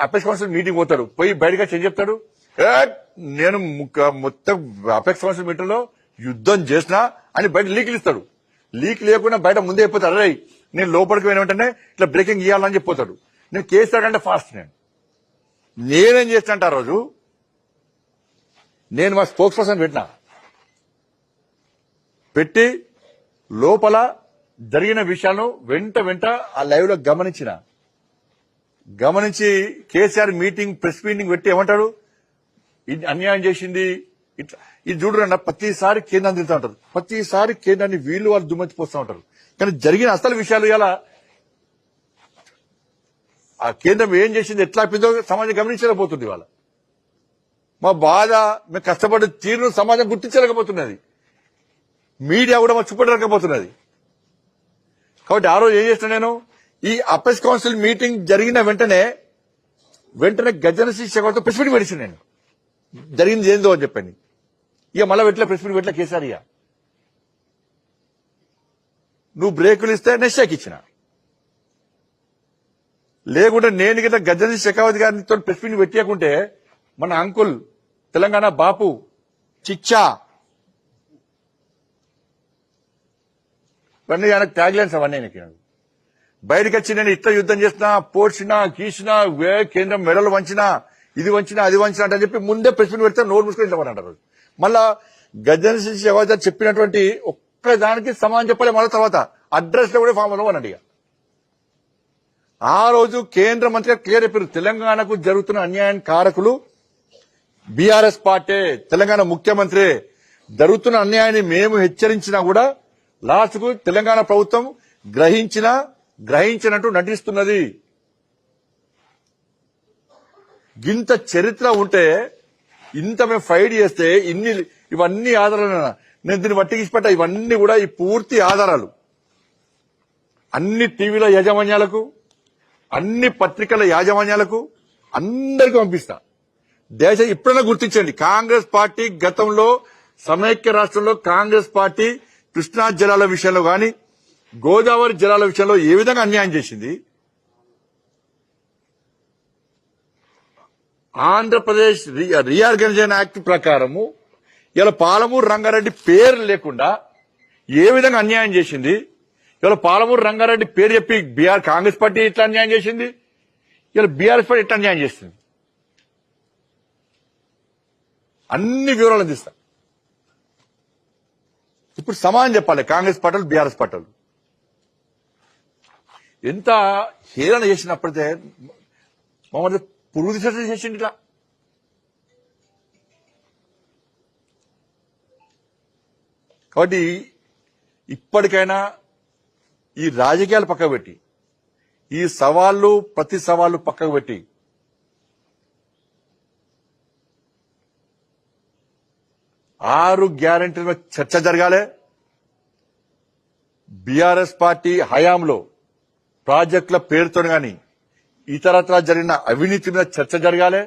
అపెక్స్ కౌన్సిల్ మీటింగ్ పోతాడు, పోయి బయటగా ఏం చెప్తాడు, నేను మొత్తం అపెక్స్ కౌన్సిల్ మీటింగ్ లో యుద్ధం చేసినా అని బయట లీక్లు ఇస్తాడు. లీక్ లేకుండా బయట ముందే అయిపోతాడు, అరే నేను లోపలికి పోయిన వెంటనే ఇట్లా బ్రేకింగ్ ఇవ్వాలని చెప్పిపోతాడు. నేను కేసీఆర్ కంటే ఫాస్ట్. నేనేం చేస్తానంటే ఆ రోజు నేను మా స్పోక్స్ పర్సన్ పెట్టి లోపల జరిగిన విషయాలను వెంట ఆ లైవ్ లో గమనించి కేసీఆర్ మీటింగ్, ప్రెస్ మీటింగ్ పెట్టి ఏమంటాడు, ఇది అన్యాయం చేసింది ఇట్లా. ఇది చూడరన్న, ప్రతిసారి కేంద్రాన్ని తిరుగుతూ ఉంటారు, ప్రతిసారి కేంద్రాన్ని వాళ్ళు దుమ్మెత్తిపోస్తూ ఉంటారు. కానీ జరిగిన అసలు విషయాలు ఇలా ఆ కేంద్రం ఏం చేసింది, ఎట్లా ఆపిందో సమాజం గమనించలేకపోతుంది. ఇవాళ మా బాధ, మేము కష్టపడే తీరును సమాజం గుర్తించలేకపోతున్నది, మీడియా కూడా మాకు చూపెట్టలేకపోతున్నది. కాబట్టి ఆ రోజు ఏం చేసిన, నేను ఈ అపెక్స్ కౌన్సిల్ మీటింగ్ జరిగిన వెంటనే గజన శిక్షకులతో ప్రెస్ మీట్ పెట్టించిన. నేను జరిగింది ఏందో అని చెప్పండి. ఇక మళ్ళీ ప్రెస్ మీట్ పెట్టలే కేసీఆర్. ఇక నువ్వు బ్రేకులు ఇస్తే నెక్స్ట్ ఇచ్చిన, లేకుంటే నేను గిట్లా గజన శెకావత్ గారితో ప్రెస్ మీట్ పెట్టకుంటే మన అంకుల్ తెలంగాణ బాపు చిచ్చా ఇవన్నీ ఆయనకు ట్యాగ్ లైన్స్ అవన్నీ. బయటకు వచ్చి నేను ఇట్లా యుద్ధం చేసినా, పోడ్చినా, గీసినా, కేంద్రం మెడలు వంచినా, ఇది వంచినా, అది వంచినా అని చెప్పి ముందే ప్రెస్ మీట్ పెడితే నోరు మూసుకొని ఇట్లా అంటారు. మళ్ళా గజన శెకావత్ చెప్పినటువంటి ఒక్క దానికి సమాధానం చెప్పలే. మళ్ళీ తర్వాత అడ్రస్ లో కూడా ఫామ్ లో అన్నట్టు. ఆ రోజు కేంద్ర మంత్రి క్లియర్ చెప్పారు, తెలంగాణకు జరుగుతున్న అన్యాయం కారకులు బీఆర్ఎస్ పార్టీ, తెలంగాణ ముఖ్యమంత్రి. జరుగుతున్న అన్యాయాన్ని మేము హెచ్చరించినా కూడా లాస్ట్ కు తెలంగాణ ప్రభుత్వం గ్రహించినట్టు నటిస్తున్నది. ఇంత చరిత్ర ఉంటే, ఇంత మేము ఫైట్ చేస్తే ఇవన్నీ ఆధారాలు నేను దీన్ని బట్టి ఇచ్చిపెట్ట. ఇవన్నీ కూడా ఈ పూర్తి ఆధారాలు అన్ని టీవీల యాజమాన్యాలకు, అన్ని పత్రికల యాజమాన్యాలకు అందరికీ పంపిస్తా. ఇప్పుడైనా గుర్తించండి, కాంగ్రెస్ పార్టీ గతంలో సమైక్య రాష్ట్రంలో కాంగ్రెస్ పార్టీ కృష్ణా జలాల విషయంలో గాని, గోదావరి జలాల విషయంలో ఏ విధంగా అన్యాయం చేసింది. ఆంధ్రప్రదేశ్ రీఆర్గనైజేషన్ యాక్ట్ ప్రకారము ఇలా పాలమూరు రంగారెడ్డి పేరు లేకుండా ఏ విధంగా అన్యాయం చేసింది. ఇలా పాలమూరు రంగారెడ్డి పేరు చెప్పి కాంగ్రెస్ పార్టీ ఇట్లా అన్యాయం చేసింది, ఇలా బీఆర్ఎస్ పార్టీ ఇట్లా అన్యాయం చేసింది. అన్ని వివరాలు అందిస్తా. ఇప్పుడు సమానం చెప్పాలి, కాంగ్రెస్ పార్టీలు, బీఆర్ఎస్ పార్టీలు ఎంత హేళన చేసినప్పుడైతే మమ్మల్ని పురుగు దిశ చేసింది. ఇట్లా కాబట్టి ఇప్పటికైనా ఈ రాజకీయాలు పక్కకు పెట్టి, ఈ సవాళ్లు ప్రతి సవాళ్లు పక్కకు పెట్టి ఆరు గ్యారెంటీల చర్చ జరగాలి. బీఆర్ఎస్ పార్టీ హయాంలో ప్రాజెక్టుల పేరుతో గాని ఇతరత్రా జరిగిన అవినీతి మీద చర్చ జరగాలి.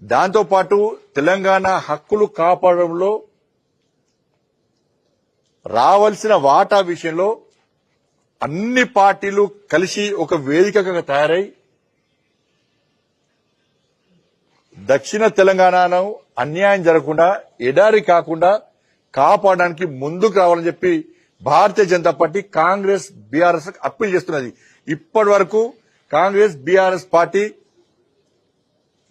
దాంతోపాటు తెలంగాణ హక్కులు కాపాడడంలో రావాల్సిన వాటా విషయంలో అన్ని పార్టీలు కలిసి ఒక వేదికగా తయారై దక్షిణ తెలంగాణను అన్యాయం జరగకుండా, ఎడారి కాకుండా కాపాడడానికి ముందుకు రావాలని చెప్పి Bharatiya Janata party Congress BRS appeal చేస్తున్నది. ఇప్పటి వరకు కాంగ్రెస్ బీఆర్ఎస్ పార్టీ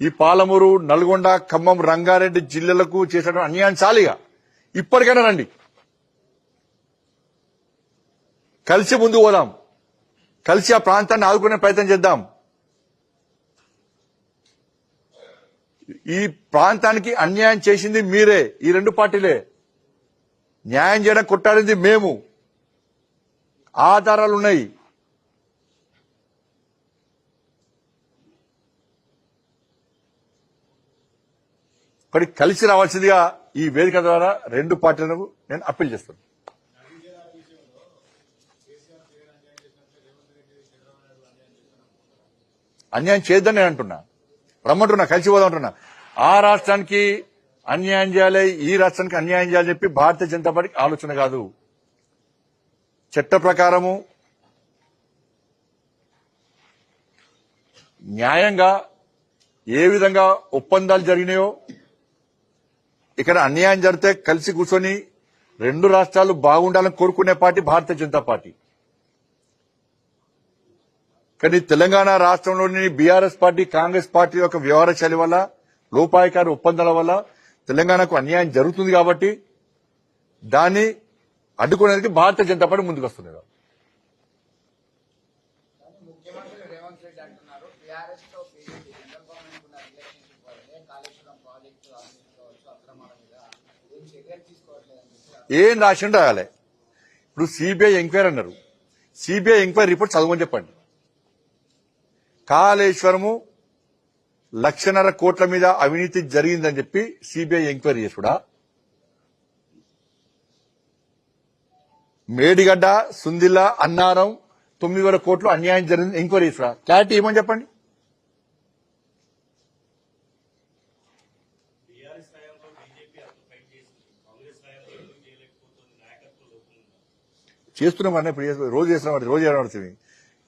ఈ పాలమూరు, నల్గొండ, ఖమ్మం, రంగారెడ్డి జిల్లాలకు చేసిన అన్యాయం చాలిగా ఇప్పటికైనా రండి, కలిసి ముందు పోదాం, కలిసి ఆ ప్రాంతాన్ని ఆదుకునే ప్రయత్నం చేద్దాం. ఈ ప్రాంతానికి అన్యాయం చేసింది మీరే, ఈ రెండు పార్టీలే. న్యాయం చేయడం కొట్టాడింది మేము. ఆధారాలు ఉన్నాయి. మరి కలిసి రావాల్సిందిగా ఈ వేదిక ద్వారా రెండు పార్టీలకు నేను అప్పీల్ చేస్తాను. అన్యాయం చేయొద్దని నేను అంటున్నా, రమ్మంటున్నా, కలిసి పోదామంటున్నా. ఆ రాష్ట్రానికి అన్యాయం చేయాలి, ఈ రాష్ట్రానికి అన్యాయం చేయాలని చెప్పి భారతీయ జనతా పార్టీకి ఆలోచన కాదు. చట్ట ప్రకారము న్యాయంగా ఏ విధంగా ఒప్పందాలు జరిగినాయో ఇక్కడ అన్యాయం జరిగితే కలిసి కూర్చొని రెండు రాష్ట్రాలు బాగుండాలని కోరుకునే పార్టీ భారతీయ జనతా పార్టీ. కానీ తెలంగాణ రాష్ట్రంలోని బీఆర్ఎస్ పార్టీ, కాంగ్రెస్ పార్టీ యొక్క వ్యవహార శైలి వల్ల, లోపాయకారి ఒప్పందాల వల్ల తెలంగాణకు అన్యాయం జరుగుతుంది. కాబట్టి దాన్ని అడ్డుకునేందుకు భారతీయ జనతా పార్టీ ముందుకు వస్తుంది. ముఖ్యమంత్రి రేవంత్ రెడ్డి అంటున్నారు టీఆర్ఎస్ తో బీజేపీ సెంట్రల్ గవర్నమెంట్ ఉన్న రిలేషన్షిప్ వల్లే కాళేశ్వరం ప్రాజెక్టు కావచ్చు అక్రమాల మీద ఏం చర్యలు తీసుకోవట్లేదని ఏం రాసిండు రాయాలి. ఇప్పుడు సిబిఐ ఎంక్వైరీ అన్నారు. సిబిఐ ఎంక్వైరీ రిపోర్ట్ చదవమని చెప్పండి. కాళేశ్వరము 1,50,000 కోట్ల మీద అవినీతి జరిగిందని చెప్పి సిబిఐ ఎంక్వైరీ చేసుడా? మేడిగడ్డ, సుందిల్ల, అన్నారం 9,000 కోట్లు అన్యాయం జరిగింది ఎంక్వైరీ చేసుడా? క్లారిటీ ఏమని చెప్పండి. చేస్తున్నాం ఇప్పుడు రోజు చేస్తున్నాం, రోజు ఏమడుతుంది.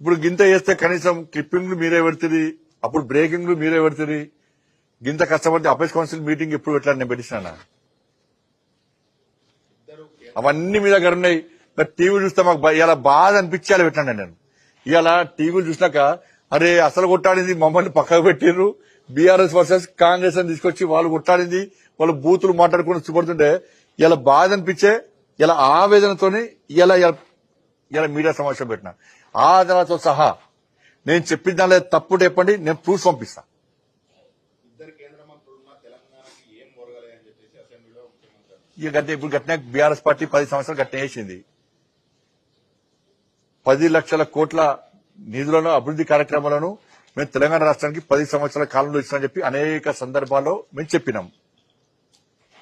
ఇప్పుడు గింత చేస్తే కనీసం క్లిప్పింగ్లు మీరే పెడుతుంది, అప్పుడు బ్రేకింగ్లు మీరే పెడుతుంది. గింత కష్టపడి అపేస్ కౌన్సిల్ మీటింగ్ ఎప్పుడు పెట్టాలని నేను పెట్టించినా. అవన్నీ మీ దగ్గర ఉన్నాయి. టీవీ చూస్తే మాకు ఇలా బాధ అనిపించాలి పెట్టండి. నేను ఇలా టీవీలు చూసినాక అరే అసలు కొట్టాడింది మమ్మల్ని పక్కకు పెట్టిర్రు, బీఆర్ఎస్ వర్సెస్ కాంగ్రెస్ అని తీసుకొచ్చి వాళ్ళు కొట్టాడింది, వాళ్ళు బూతులు మాట్లాడుకుని చూపడుతుంటే ఇలా బాధ అనిపించే, ఇలా ఆవేదనతోని ఇలా మీడియా సమావేశం పెట్టిన ఆధారాలతో సహా నేను చెప్పిన దానిలో తప్పు చెప్పండి, నేను ప్రూఫ్ పంపిస్తా. ఇక గట్టే ఇప్పుడు గట్టిన బీఆర్ఎస్ పార్టీ 10 సంవత్సరాలు గట్టిన వేసింది. 10 లక్షల కోట్ల నిధులను, అభివృద్ధి కార్యక్రమాలను మేము తెలంగాణ రాష్ట్రానికి 10 సంవత్సరాల కాలంలో ఇస్తామని చెప్పి అనేక సందర్భాల్లో మేము చెప్పినాం.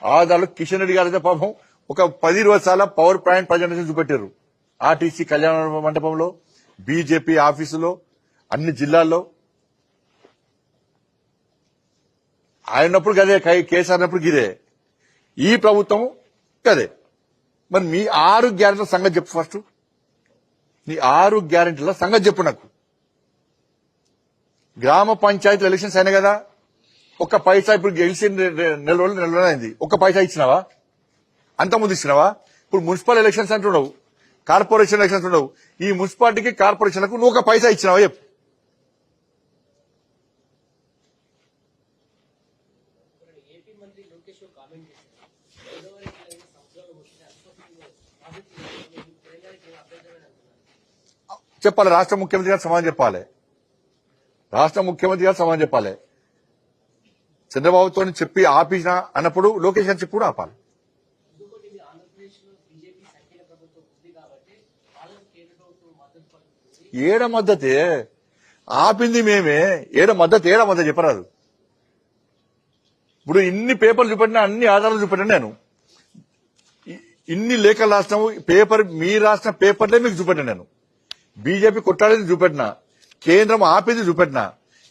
ఆధారాలు కిషన్ రెడ్డి గారి పాపం ఒక 10-20 సార్లు పవర్ పాయింట్ ప్రజెంటేషన్ చూపెట్టారు. ఆర్టీసీ కళ్యాణ మండపంలో, బీజేపీ ఆఫీసులో, అన్ని జిల్లాల్లో. ఆయనప్పుడు గదే, కేసీఆర్ అన్నప్పుడు గిదే, ఈ ప్రభుత్వం గదే. మరి మీ 6 గ్యారెంటీల సంగతి చెప్పు. ఫస్ట్ నీ 6 గ్యారెంటీల సంగతి చెప్పు నాకు. గ్రామ పంచాయతీ ఎలక్షన్స్ అయినాయి కదా, ఒక్క పైసా ఇప్పుడు గెలిచి నెల రోజులు అయింది, ఒక్క పైసా ఇచ్చినావా? అంతకుముందు ఇచ్చినావా? ఇప్పుడు మున్సిపల్ ఎలక్షన్స్ అంటున్నావు, కార్పొరేషన్ ఎలక్షన్స్ ఉండవు. ఈ మున్సిపాలిటీకి, కార్పొరేషన్లకు నువ్వు ఒక పైసా ఇచ్చినావా చెప్పు. చెప్పాలి, రాష్ట్ర ముఖ్యమంత్రి గారు సమాధానం చెప్పాలి. రాష్ట్ర ముఖ్యమంత్రి గారు సమాధానం చెప్పాలి. చంద్రబాబుతో చెప్పి ఆపిన అన్నప్పుడు లోకేష్ గారు చెప్పి కూడా ఆపాలి. ఏడ మద్దతే ఆపింది మేమే, ఏడ మద్దతు చెప్పరాదు. ఇప్పుడు ఇన్ని పేపర్లు చూపెట్టినా, అన్ని ఆధారాలు చూపెట్టినా, నేను ఇన్ని లేఖలు రాష్ట్రం పేపర్, మీ రాసిన పేపర్లే మీకు చూపెట్టినా. నేను బీజేపీ కొట్టాడేది చూపెట్టినా, కేంద్రం ఆపింది చూపెట్టినా.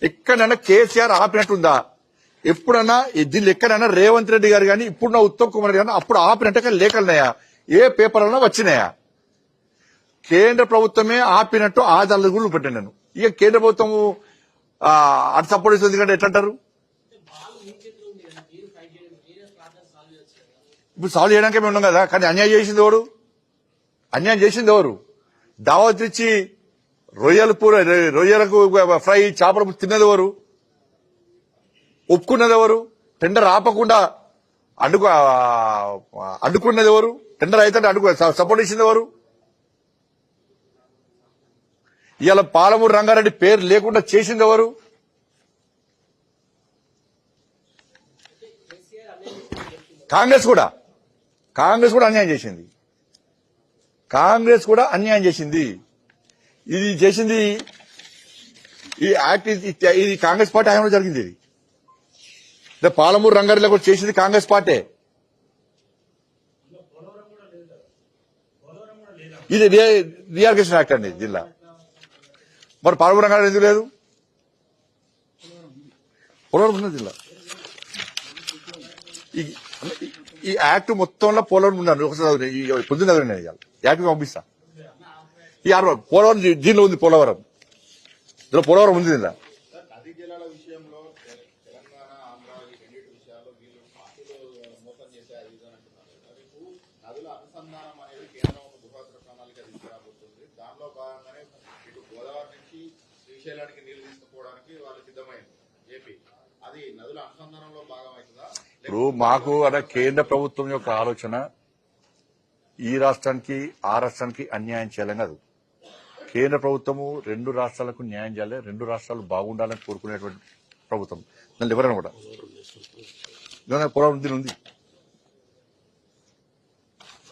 ఎక్కడైనా కేసీఆర్ ఆపినట్టుందా? ఎప్పుడన్నా దీన్ని ఎక్కడైనా రేవంత్ రెడ్డి గారు కానీ, ఇప్పుడు నా ఉత్తమ్ కుమార్ గారు అప్పుడు ఆపినట్టు లేఖలున్నాయా? ఏ పేపర్లన్నా వచ్చినాయా? కేంద్ర ప్రభుత్వమే ఆపినట్టు ఆధారాలు కూడా చూపెట్టాను నేను. ఇక కేంద్ర ప్రభుత్వం అటు సపోర్ట్ చేస్తుంది ఎందుకంటే ఎట్లంటారు? ఇప్పుడు సాల్వ్ చేయడానికే మేము ఉన్నాం కదా. కానీ అన్యాయం చేసింది ఎవరు? అన్యాయం చేసింది ఎవరు? దావత్ ఇచ్చి రొయ్యలకు ఫ్రై, చేపలు తిన్నది ఎవరు? ఒప్పుకున్నది ఎవరు? టెండర్ ఆపకుండా అడ్డుకున్నది ఎవరు? టెండర్ అయితే సపోర్ట్ ఇచ్చింది ఎవరు? ఇవాళ పాలమూరు రంగారెడ్డి పేరు లేకుండా చేసింది ఎవరు? కాంగ్రెస్ కూడా అన్యాయం చేసింది. ఇది చేసింది ఈ యాక్ట్ ఇది కాంగ్రెస్ పార్టీ హయాంలో జరిగింది. ఇది పాలమూరు రంగారెడ్డిలో కూడా చేసింది కాంగ్రెస్ పార్టీ. ఇది రీఆర్గనైజేషన్ యాక్ట్ అండి జిల్లా. మరి పాలమూరు రంగారెడ్డి ఎందుకు లేదు? పోలవరం ఉన్న జిల్లా. ఈ యాక్ట్ మొత్తంలో పోలవరం ఉన్నారు. ఒకసారి పొద్దున్న యాక్ట్ పంపిస్తా. ఈ పోలవరం దీనిలో ఉంది. పోలవరం ఉంది దీనిలో. నదీ జలాల విషయంలో తెలంగాణ ఆంధ్ర ఈ రెండింటి విషయాల్లో వీళ్ళు పార్టీలో మోసం చేసే అది ఇది అంటున్నారు. రేపు నదుల అనుసంధానం అనేది కేంద్రం ఒక బృహత్తర ప్రణాళిక తీసుకురాబోతుంది. దానిలో భాగంగానే ఇటు గోదావరి నుంచి శ్రీశైలానికి నీళ్లు తీసుకుపోవడానికి వాళ్ళు సిద్ధమైంది ఏపీ. అది నదుల అనుసంధానంలో భాగమవుతుందా? ఇప్పుడు మాకు కేంద్ర ప్రభుత్వం యొక్క ఆలోచన ఈ రాష్ట్రానికి ఆ రాష్ట్రానికి అన్యాయం చేయాలని కాదు. కేంద్ర ప్రభుత్వము రెండు రాష్ట్రాలకు న్యాయం చేయాలి, రెండు రాష్ట్రాలు బాగుండాలని కోరుకునేటువంటి ప్రభుత్వం. దాంట్లో ఎవరైనా కూడా పోరాటం దీని ఉంది.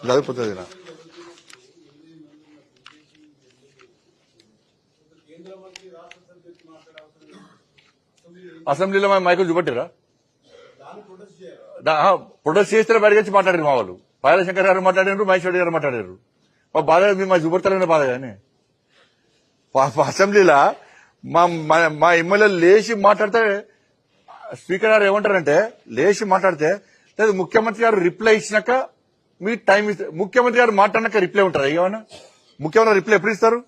చదివిపోతుంది. అసెంబ్లీలో మా మైకులు చూపట్టిరా? ప్రొటెస్ట్ చేస్తే బయటకు వచ్చి మాట్లాడారు మా వాళ్ళు. పాయల శంకర్ గారు మాట్లాడారు, మహేశ్వరి గారు మాట్లాడారు. మా బాధ మా చూపడతారనే బాధ కానీ అసెంబ్లీలో మా ఎమ్మెల్యే లేచి మాట్లాడితే స్పీకర్ గారు ఏమంటారంటే లేచి మాట్లాడితే లేదు ముఖ్యమంత్రి గారు రిప్లై ఇచ్చినాక మీ టైం ఇస్తే ముఖ్యమంత్రి గారు మాట్లాడినాక రిప్లై ఉంటారా? ఏమన్నా ముఖ్యమంత్రి రిప్లై ఎప్పుడు ఇస్తారు?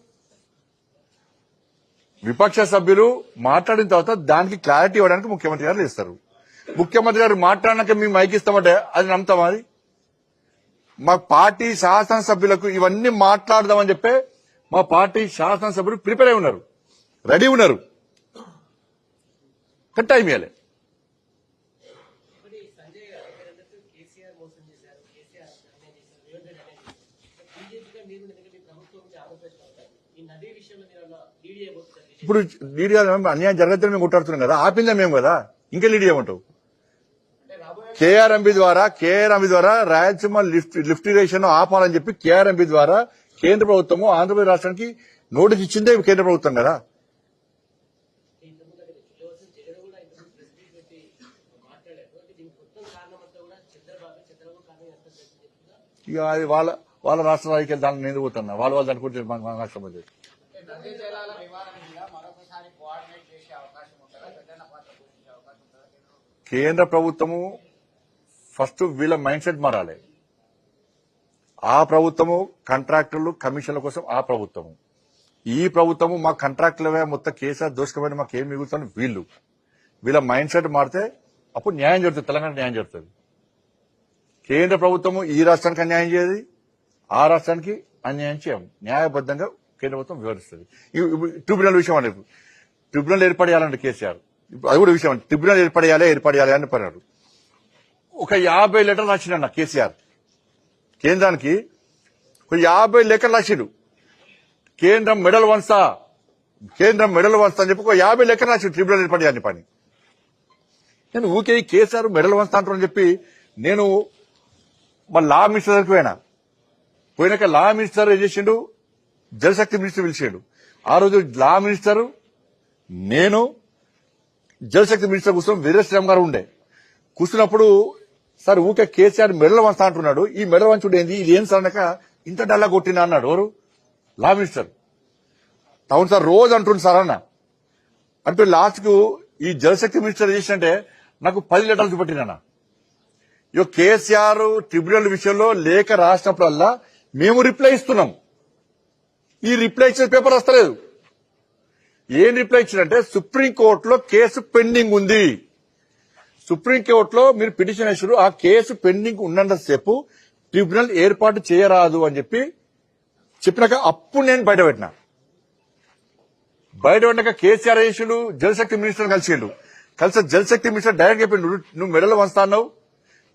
విపక్ష సభ్యులు మాట్లాడిన తర్వాత దానికి క్లారిటీ ఇవ్వడానికి ముఖ్యమంత్రి గారు ఇస్తారు. ముఖ్యమంత్రి గారు మాట్లాడినాక మేము మైక్ ఇస్తామంటే అది నమ్ముతామా? అది మా పార్టీ శాసనసభ్యులకు ఇవన్నీ మాట్లాడదామని చెప్పే మా పార్టీ శాసనసభ్యులు ప్రిపేర్ అయి ఉన్నారు, రెడీ ఉన్నారు. కానీ టైం ఇవ్వాలి. ఇప్పుడు లీడ్ అన్యాయం జరగద్దని మేము కొట్టాడుతున్నాం కదా, ఆపిందా మేము కదా, ఇంకా లీడ్ చేయమంటావు? కేఆర్ఎంబీ ద్వారా రాయలసీమ లిఫ్ట్ ఇరిగేషన్ ఆపాలని చెప్పి కేఆర్ఎంబీ ద్వారా కేంద్ర ప్రభుత్వము ఆంధ్రప్రదేశ్ రాష్ట్రానికి నోటీస్ ఇచ్చిందే కేంద్ర ప్రభుత్వం కదా. ఇక అది వాళ్ళ రాష్ట్ర రాజకీయాలు దాన్ని నేను పోతున్నా, వాళ్ళు అనుకుంటే మన రాష్ట్రం లేదు. నదీ జలాల నివారణ మీద మరొకసారి కోఆర్డినేట్ చేసే అవకాశం ఉంటుందా? పెద్దన్న పాత్ర పోషించే అవకాశం ఉంటుందా? కేంద్ర ప్రభుత్వము ఫస్ట్ వీళ్ళ మైండ్ సెట్ మారాలి. ఆ ప్రభుత్వము కాంట్రాక్టర్లు కమిషన్ల కోసం ఆ ప్రభుత్వము, ఈ ప్రభుత్వము మా కాంట్రాక్టులవే మొత్తం కేసీఆర్ దోషకమైన మాకు ఏం మిగులుతుంది వీళ్ళ మైండ్ సెట్ మారితే అప్పుడు న్యాయం జరుగుతుంది, తెలంగాణ న్యాయం జరుగుతుంది. కేంద్ర ప్రభుత్వము ఈ రాష్ట్రానికి అన్యాయం చేయదు, ఆ రాష్ట్రానికి అన్యాయం చేయము. న్యాయబద్ధంగా కేంద్ర ప్రభుత్వం వివరిస్తుంది. ట్రిబ్యునల్ విషయం అంటే ట్రిబ్యునల్ ఏర్పడేయాలంటే కేసీఆర్ అది కూడా విషయం. ట్రిబ్యునల్ ఏర్పడేయాలి అని పడినాడు. ఒక 50 లెటర్లు రాసిండన్న కేసీఆర్ కేంద్రానికి, ఒక 50 లెక్కలు రాసిండు. కేంద్రం మెడల్ వంచా అని చెప్పి ఒక 50 లెక్కలు రాసిండు ట్రిబ్యునల్ ఏర్పడేయాలని పని. నేను ఊకే కేసీఆర్ మెడల్ వంచా అంటారని చెప్పి నేను మా లా మినిస్టర్ దగ్గరికి పోయినాక లా మినిస్టర్ ఏం చేసిండు, జలశక్తి మినిస్టర్ పిలిచాడు. ఆ రోజు లా మినిస్టర్ నేను జలశక్తి మినిస్టర్ కూర్చొని వీరేశ్వరం గారు ఉండే. కూర్చున్నప్పుడు సార్ ఊకే కేసీఆర్ మెడల్ వంచా అంటున్నాడు, ఈ మెడల్ వంచుడు ఏంది, ఇది ఏం సార్ అనక ఇంత డల్లా కొట్టినా అన్నాడు. ఎవరు? Law minister. అవును సార్ రోజు అంటుండు సార్ అన్న అంటే లాస్ట్ కు ఈ జలశక్తి మినిస్టర్ చేసినంటే నాకు 10 లెటర్లు చూపెట్టినా. ఇక కేసీఆర్ ట్రిబ్యునల్ విషయంలో లేఖ రాసినప్పుడల్లా మేము రిప్లై ఇస్తున్నాం. ఈ రిప్లై ఇచ్చిన పేపర్ వస్తలేదు. ఏం రిప్లై ఇచ్చిందంటే సుప్రీంకోర్టులో కేసు పెండింగ్ ఉంది, సుప్రీంకోర్టులో మీరు పిటిషన్ వేసారు, ఆ కేసు పెండింగ్ ఉన్నంతసేపు ట్రిబ్యునల్ ఏర్పాటు చేయరాదు అని చెప్పినాక అప్పుడు నేను బయటపడ్డాక కేసీఆర్ చేసిండు, జలశక్తి మినిస్టర్ కలిసి జలశక్తి మినిస్టర్ డైరెక్ట్ చెప్పిండు, నువ్వు మెడలు వంచుతాన్నావు,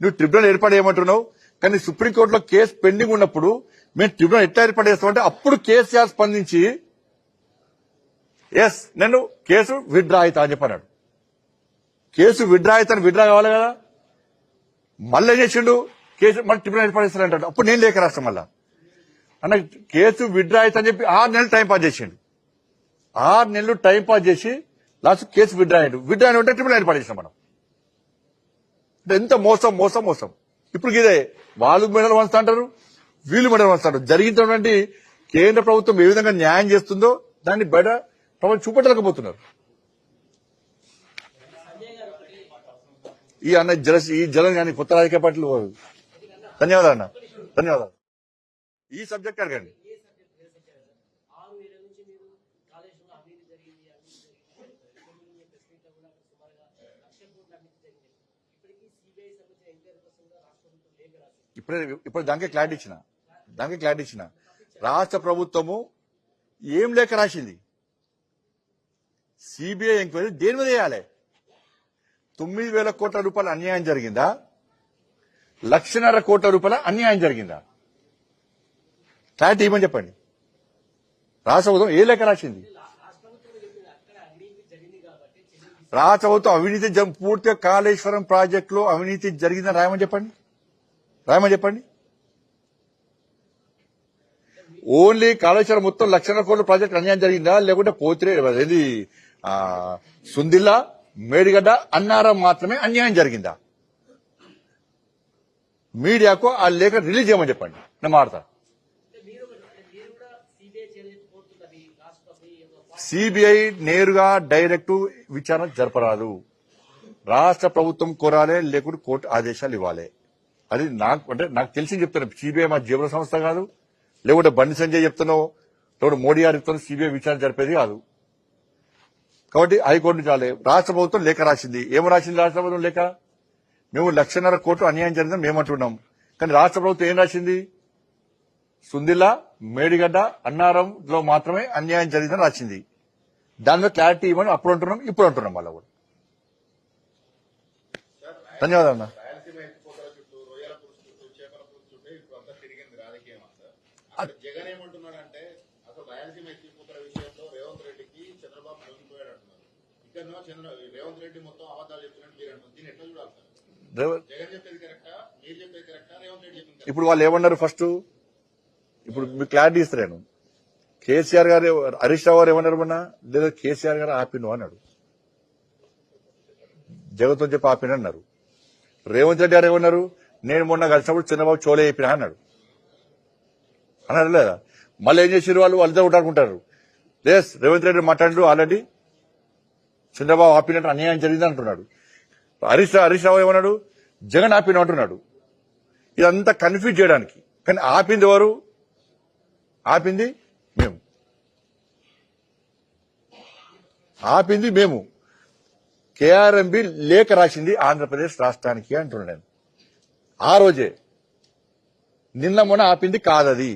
నువ్వు ట్రిబ్యునల్ ఏర్పాటు చేయమంటున్నావు, కానీ సుప్రీంకోర్టులో కేసు పెండింగ్ ఉన్నప్పుడు మేము ట్రిబ్యునల్ ఎట్లా ఏర్పాటు చేస్తామంటే అప్పుడు కేసీఆర్ స్పందించి ఎస్ నేను కేసు విత్డ్రా అవుతా అని చెప్పన్నాడు. కేసు విత్డ్రా అవుతాను, విత్డ్రా కావాలి కదా. మళ్ళీ ఏం చేసిండు, కేసు మళ్ళీ ట్రిబ్యునల్ ఏర్పాటు చేస్తారంటాడు. అప్పుడు నేను లేఖ రాష్ట్రం మళ్ళా అన్న కేసు విత్డ్రా అవుతా అని చెప్పి 6 నెలలు టైం పాస్ చేసిండు. 6 నెలలు టైం పాస్ చేసి లాస్ట్ కేసు విత్డ్రా అయ్యాడు. విత్డ్రా అని ఉంటే ట్రిబ్యునల్ ఏర్పాటు చేసినాం మనం. అంటే ఎంత మోసం మోసం మోసం. ఇప్పుడు ఇదే వాళ్ళు మెడలు వంచుతా అంటారు, వీళ్ళు మెడలు వంచుతా అంటారు. జరిగినటువంటి కేంద్ర ప్రభుత్వం ఏ విధంగా న్యాయం చేస్తుందో దాన్ని బయట ప్రభుత్వం చూపెట్టలేకపోతున్నారు. ఈ జలం కానీ కొత్త రాజకీయ పార్టీలు. ధన్యవాదాలు అన్న, ధన్యవాదాలు. ఈ సబ్జెక్ట్ అడగండి. ఇప్పుడు దానికి క్లారిటీ ఇచ్చిన రాష్ట్ర ప్రభుత్వము ఏం లేఖ రాసింది, సిబిఐ ఎంక్వైరీ దేని మీద చేయాలి? 9,000 కోట్ల రూపాయల అన్యాయం జరిగిందా, 1,50,000 కోట్ల రూపాయల అన్యాయం జరిగిందా? క్లారిటీ ఇవ్వమని చెప్పండి. రాష్ట్ర ప్రభుత్వం ఏ లేఖ రాసింది? రాష్ట్ర ప్రభుత్వం అవినీతి పూర్తిగా కాళేశ్వరం ప్రాజెక్టులో అవినీతి జరిగిందని రాయమని చెప్పండి. ఓన్లీ కాళేశ్వరం మొత్తం 1,00,000 కోట్ల ప్రాజెక్టు అన్యాయం జరిగిందా, లేకుంటే పోతిరే ఏది సుందిల్లా, మేడిగడ్డ, అన్నారం మాత్రమే అన్యాయం జరిగిందా? మీడియాకు ఆ లేఖ రిలీజ్ చేయమని చెప్పండి, నేను మాడతా. సిబిఐ నేరుగా డైరెక్ట్ విచారణ జరపరాదు. రాష్ట్ర ప్రభుత్వం కోరాలే, లేకుంటే కోర్టు ఆదేశాలు ఇవ్వాలి. అది నాకు తెలిసి చెప్తాను. సిబిఐ మా జీవన సంస్థ కాదు, లేకుంటే బండి సంజయ్ చెప్తున్నావు, లేకుంటే మోడీ గారు చెప్తాను. సిబిఐ విచారణ జరిపేది కాదు. కాబట్టి హైకోర్టు చాలే. రాష్ట్ర ప్రభుత్వం లేఖ రాసింది. ఏమో రాసింది రాష్ట్ర ప్రభుత్వం లేఖ? మేము 1,00,000 కోట్లు అన్యాయం జరిగిందని మేము అంటున్నాం. కానీ రాష్ట్ర ప్రభుత్వం ఏం రాసింది? సుందిల్లా, మేడిగడ్డ, అన్నారంలో మాత్రమే అన్యాయం జరిగిందని రాసింది. దానిలో క్లారిటీ ఇవ్వని అప్పుడు అంటున్నాం, ఇప్పుడు అంటున్నాం. మళ్ళా కూడా ధన్యవాదాలు అన్న. రాయలసీమ ఎత్తిపోతల చుట్టూ, రొయ్యల పులుసు చుట్టూ, చేపల పులుసు చుట్టూ ఇప్పుడు అంతా తిరిగింది రాజకీయం అంతా. జగన్ ఏమంటున్నాడంటే అసలు రాయలసీమ ఎత్తిపోతల విషయంలో రేవంత్ రెడ్డికి చంద్రబాబు లొంగిపోయాడు అంటున్నారు. ఇక్కడ రేవంత్ రెడ్డి మొత్తం అబద్ధాలు చెప్తున్నట్టు మీరు అంటున్నారు. దీన్ని ఎట్లా చూడాలి సార్? జగన్ చెప్పేది కరెక్టా, మీరు చెప్పేది కరెక్టా, రేవంత్ రెడ్డి చెప్పింది? ఇప్పుడు వాళ్ళు ఏమన్నారు? ఫస్ట్ ఇప్పుడు మీకు క్లారిటీ ఇస్తాను. కేసీఆర్ గారు, హరీష్ రావు గారు ఏమన్నారు? మొన్న లేదా కేసీఆర్ గారు ఆపిండు అన్నాడు, జగత్తో చెప్పి ఆపిండు అన్నారు. రేవంత్ రెడ్డి గారు ఏమన్నారు? నేను మొన్న కలిసినప్పుడు చంద్రబాబు చోలే అయిపోయినా అన్నాడు లేదా? మళ్ళీ ఏం చేసారు వాళ్ళు? వాళ్ళిద్దరు ఉంటాడుకుంటారు. లేస్ రేవంత్ రెడ్డి మాట్లాడు ఆల్రెడీ చంద్రబాబు ఆపినట్టు అన్యాయం జరిగింది అంటున్నాడు. హరీష్ రావు ఏమన్నాడు? జగన్ ఆపిన అంటున్నాడు. ఇదంతా కన్ఫ్యూజ్ చేయడానికి. కానీ ఆపింది ఎవరు? ఆపింది మేము. కేఆర్ఎంబి లేఖ రాసింది ఆంధ్రప్రదేశ్ రాష్ట్రానికి అంటున్నాను నేను. ఆ రోజే, నిన్న మొన్న ఆపింది కాదది.